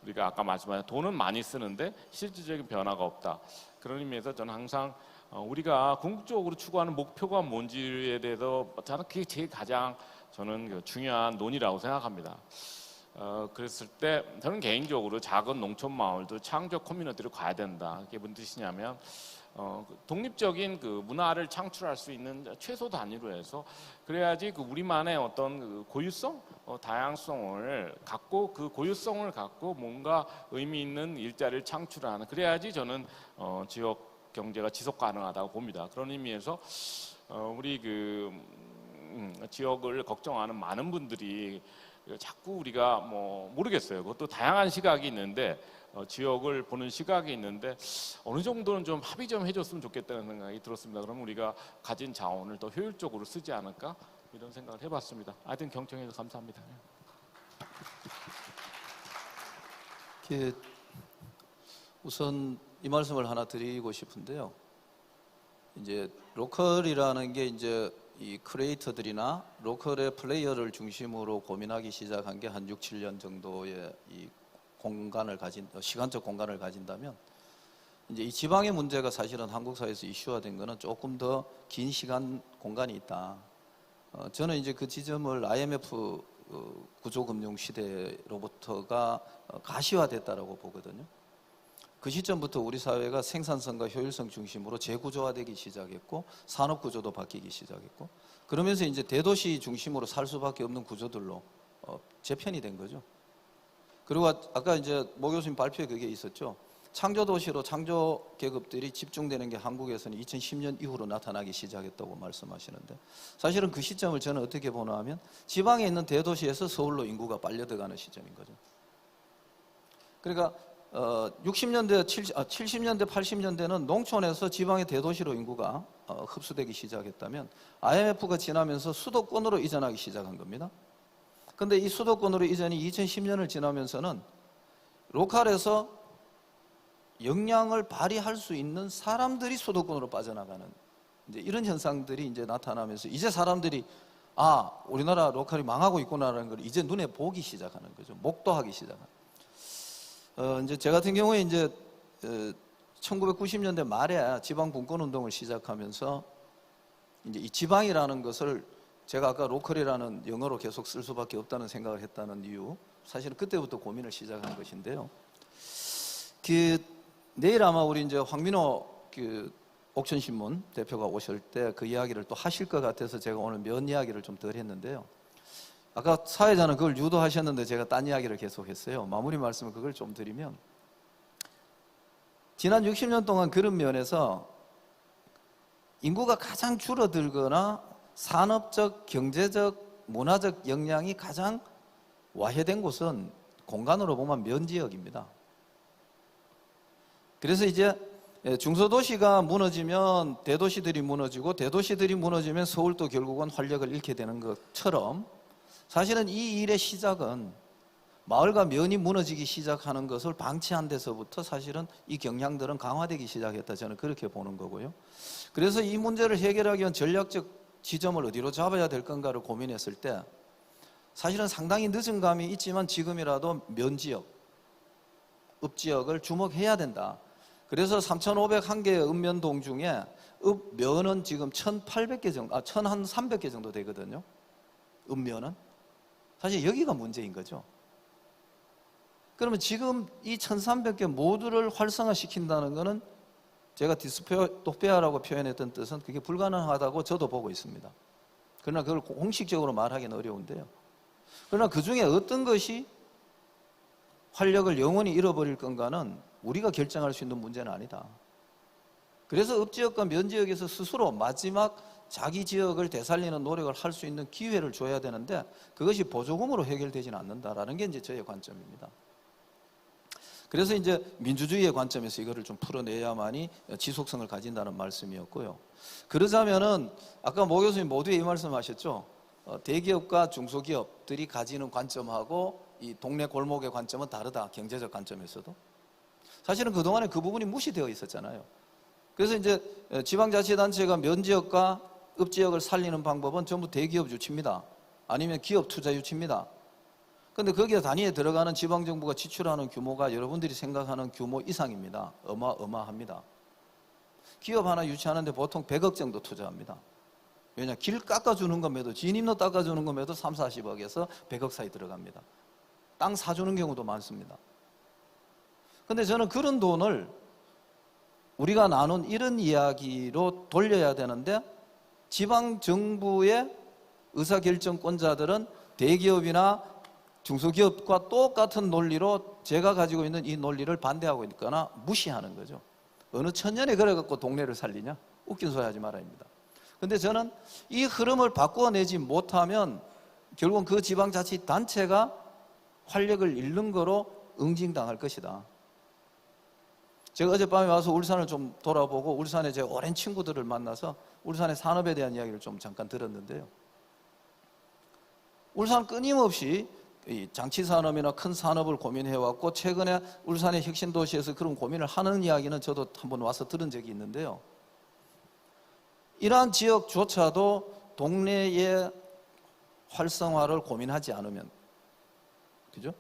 우리가 아까 말씀하신 돈은 많이 쓰는데 실질적인 변화가 없다. 그런 의미에서 저는 항상 우리가 궁극적으로 추구하는 목표가 뭔지에 대해서 저는 그게 제일 가장 저는 중요한 논의라고 생각합니다. 그랬을 때 저는 개인적으로 작은 농촌 마을도 창조 커뮤니티로 가야 된다. 이게 무슨 뜻이냐면 독립적인 그 문화를 창출할 수 있는 최소 단위로 해서 그래야지 그 우리만의 어떤 그 고유성, 다양성을 갖고 그 고유성을 갖고 뭔가 의미 있는 일자리를 창출하는 그래야지 저는 지역 경제가 지속 가능하다고 봅니다. 그런 의미에서 우리 그 지역을 걱정하는 많은 분들이 자꾸 우리가 뭐 모르겠어요. 그것도 다양한 시각이 있는데 지역을 보는 시각이 있는데 어느 정도는 좀 합의 좀 해줬으면 좋겠다는 생각이 들었습니다. 그러면 우리가 가진 자원을 더 효율적으로 쓰지 않을까 이런 생각을 해봤습니다. 하여튼 경청해 주셔서 감사합니다. 우선 이 말씀을 하나 드리고 싶은데요. 이제 로컬이라는 게 이제 이 크리에이터들이나 로컬의 플레이어를 중심으로 고민하기 시작한 게 한 6, 7년 정도의 이 공간을 가진 시간적 공간을 가진다면 이제 이 지방의 문제가 사실은 한국 사회에서 이슈화된 거는 조금 더 긴 시간 공간이 있다. 저는 이제 그 지점을 IMF 구조금융 시대로부터가 가시화됐다라고 보거든요. 그 시점부터 우리 사회가 생산성과 효율성 중심으로 재구조화되기 시작했고 산업 구조도 바뀌기 시작했고 그러면서 이제 대도시 중심으로 살 수밖에 없는 구조들로 재편이 된 거죠. 그리고 아까 이제 모 교수님 발표에 그게 있었죠. 창조 도시로 창조 계급들이 집중되는 게 한국에서는 2010년 이후로 나타나기 시작했다고 말씀하시는데 사실은 그 시점을 저는 어떻게 보나 하면 지방에 있는 대도시에서 서울로 인구가 빨려 들어가는 시점인 거죠. 그러니까 60년대, 70년대, 80년대는 농촌에서 지방의 대도시로 인구가 흡수되기 시작했다면 IMF가 지나면서 수도권으로 이전하기 시작한 겁니다. 그런데 이 수도권으로 이전이 2010년을 지나면서는 로컬에서 역량을 발휘할 수 있는 사람들이 수도권으로 빠져나가는 이제 이런 현상들이 이제 나타나면서 이제 사람들이 우리나라 로컬이 망하고 있구나라는 걸 이제 눈에 보기 시작하는 거죠. 목도하기 시작하는. 이제 제 같은 경우에 이제 1990년대 말에 지방 분권 운동을 시작하면서 이제 이 지방이라는 것을 제가 아까 로컬이라는 영어로 계속 쓸 수밖에 없다는 생각을 했다는 이유, 사실은 그때부터 고민을 시작한 것인데요. 내일 아마 우리 이제 황민호 옥천신문 대표가 오실 때 그 이야기를 또 하실 것 같아서 제가 오늘 면 이야기를 좀 덜 했는데요. 아까 사회자는 그걸 유도하셨는데 제가 딴 이야기를 계속했어요. 마무리 말씀을 그걸 좀 드리면 지난 60년 동안 그런 면에서 인구가 가장 줄어들거나 산업적, 경제적, 문화적 역량이 가장 와해된 곳은 공간으로 보면 면지역입니다. 그래서 이제 중소도시가 무너지면 대도시들이 무너지고 대도시들이 무너지면 서울도 결국은 활력을 잃게 되는 것처럼 사실은 이 일의 시작은 마을과 면이 무너지기 시작하는 것을 방치한 데서부터 사실은 이 경향들은 강화되기 시작했다, 저는 그렇게 보는 거고요. 그래서 이 문제를 해결하기 위한 전략적 지점을 어디로 잡아야 될 건가를 고민했을 때 사실은 상당히 늦은 감이 있지만 지금이라도 면지역, 읍지역을 주목해야 된다. 그래서 3,501개의 읍면동 중에 읍면은 지금 1,800개 정도, 1,300개 정도 되거든요. 읍면은. 사실 여기가 문제인 거죠. 그러면 지금 이 1,300개 모두를 활성화시킨다는 것은 제가 디스토피아라고 표현했던 뜻은 그게 불가능하다고 저도 보고 있습니다. 그러나 그걸 공식적으로 말하기는 어려운데요. 그러나 그 중에 어떤 것이 활력을 영원히 잃어버릴 건가는 우리가 결정할 수 있는 문제는 아니다. 그래서 읍지역과 면지역에서 스스로 마지막 자기 지역을 되살리는 노력을 할 수 있는 기회를 줘야 되는데 그것이 보조금으로 해결되지는 않는다라는 게 이제 저의 관점입니다. 그래서 이제 민주주의의 관점에서 이거를 좀 풀어내야만이 지속성을 가진다는 말씀이었고요. 그러자면은 아까 모 교수님 모두에 이 말씀하셨죠. 대기업과 중소기업들이 가지는 관점하고 이 동네 골목의 관점은 다르다. 경제적 관점에서도. 사실은 그동안에 그 부분이 무시되어 있었잖아요. 그래서 이제 지방자치단체가 면지역과 읍지역을 살리는 방법은 전부 대기업 유치입니다. 아니면 기업 투자 유치입니다. 그런데 거기에 단위에 들어가는 지방정부가 지출하는 규모가 여러분들이 생각하는 규모 이상입니다. 어마어마합니다. 기업 하나 유치하는데 보통 100억 정도 투자합니다. 왜냐, 길 깎아주는 것에도 진입로 닦아주는 것에도 3, 40억에서 100억 사이 들어갑니다. 땅 사주는 경우도 많습니다. 그런데 저는 그런 돈을 우리가 나눈 이런 이야기로 돌려야 되는데 지방정부의 의사결정권자들은 대기업이나 중소기업과 똑같은 논리로 제가 가지고 있는 이 논리를 반대하고 있거나 무시하는 거죠. 어느 천년에 그래갖고 동네를 살리냐? 웃긴 소리 하지 말아야입니다. 그런데 저는 이 흐름을 바꿔내지 못하면 결국은 그 지방자치단체가 활력을 잃는 거로 응징당할 것이다. 제가 어젯밤에 와서 울산을 좀 돌아보고 울산에 제 오랜 친구들을 만나서 울산의 산업에 대한 이야기를 좀 잠깐 들었는데요. 울산 끊임없이 이 장치산업이나 큰 산업을 고민해왔고 최근에 울산의 혁신도시에서 그런 고민을 하는 이야기는 저도 한번 와서 들은 적이 있는데요. 이러한 지역조차도 동네의 활성화를 고민하지 않으면, 그죠?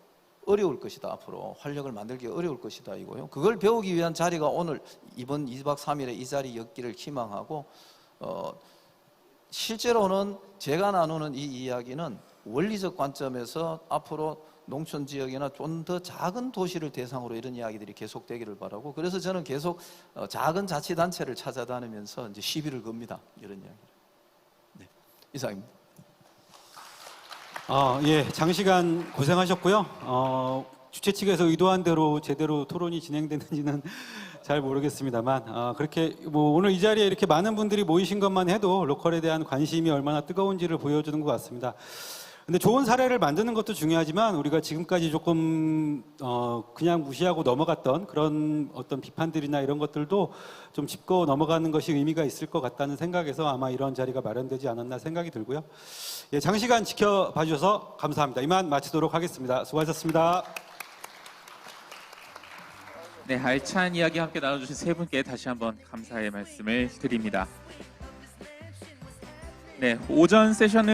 어려울 것이다. 앞으로 활력을 만들기 어려울 것이다 이거요. 그걸 배우기 위한 자리가 오늘 이번 2박 3일에 이 자리였기를 희망하고 실제로는 제가 나누는 이 이야기는 원리적 관점에서 앞으로 농촌 지역이나 좀 더 작은 도시를 대상으로 이런 이야기들이 계속되기를 바라고 그래서 저는 계속 작은 자치단체를 찾아다니면서 이제 시비를 겁니다. 이런 이야기를. 네, 이상입니다. 예, 장시간 고생하셨고요. 주최 측에서 의도한 대로 제대로 토론이 진행되는지는 잘 모르겠습니다만 그렇게 뭐 오늘 이 자리에 이렇게 많은 분들이 모이신 것만 해도 로컬에 대한 관심이 얼마나 뜨거운지를 보여주는 것 같습니다. 근데 좋은 사례를 만드는 것도 중요하지만 우리가 지금까지 조금 그냥 무시하고 넘어갔던 그런 어떤 비판들이나 이런 것들도 좀 짚고 넘어가는 것이 의미가 있을 것 같다는 생각에서 아마 이런 자리가 마련되지 않았나 생각이 들고요. 예, 장시간 지켜봐 주셔서 감사합니다. 이만 마치도록 하겠습니다. 수고하셨습니다. 네, 알찬 이야기 함께 나눠주신 세 분께 다시 한번 감사의 말씀을 드립니다. 네, 오전 세션은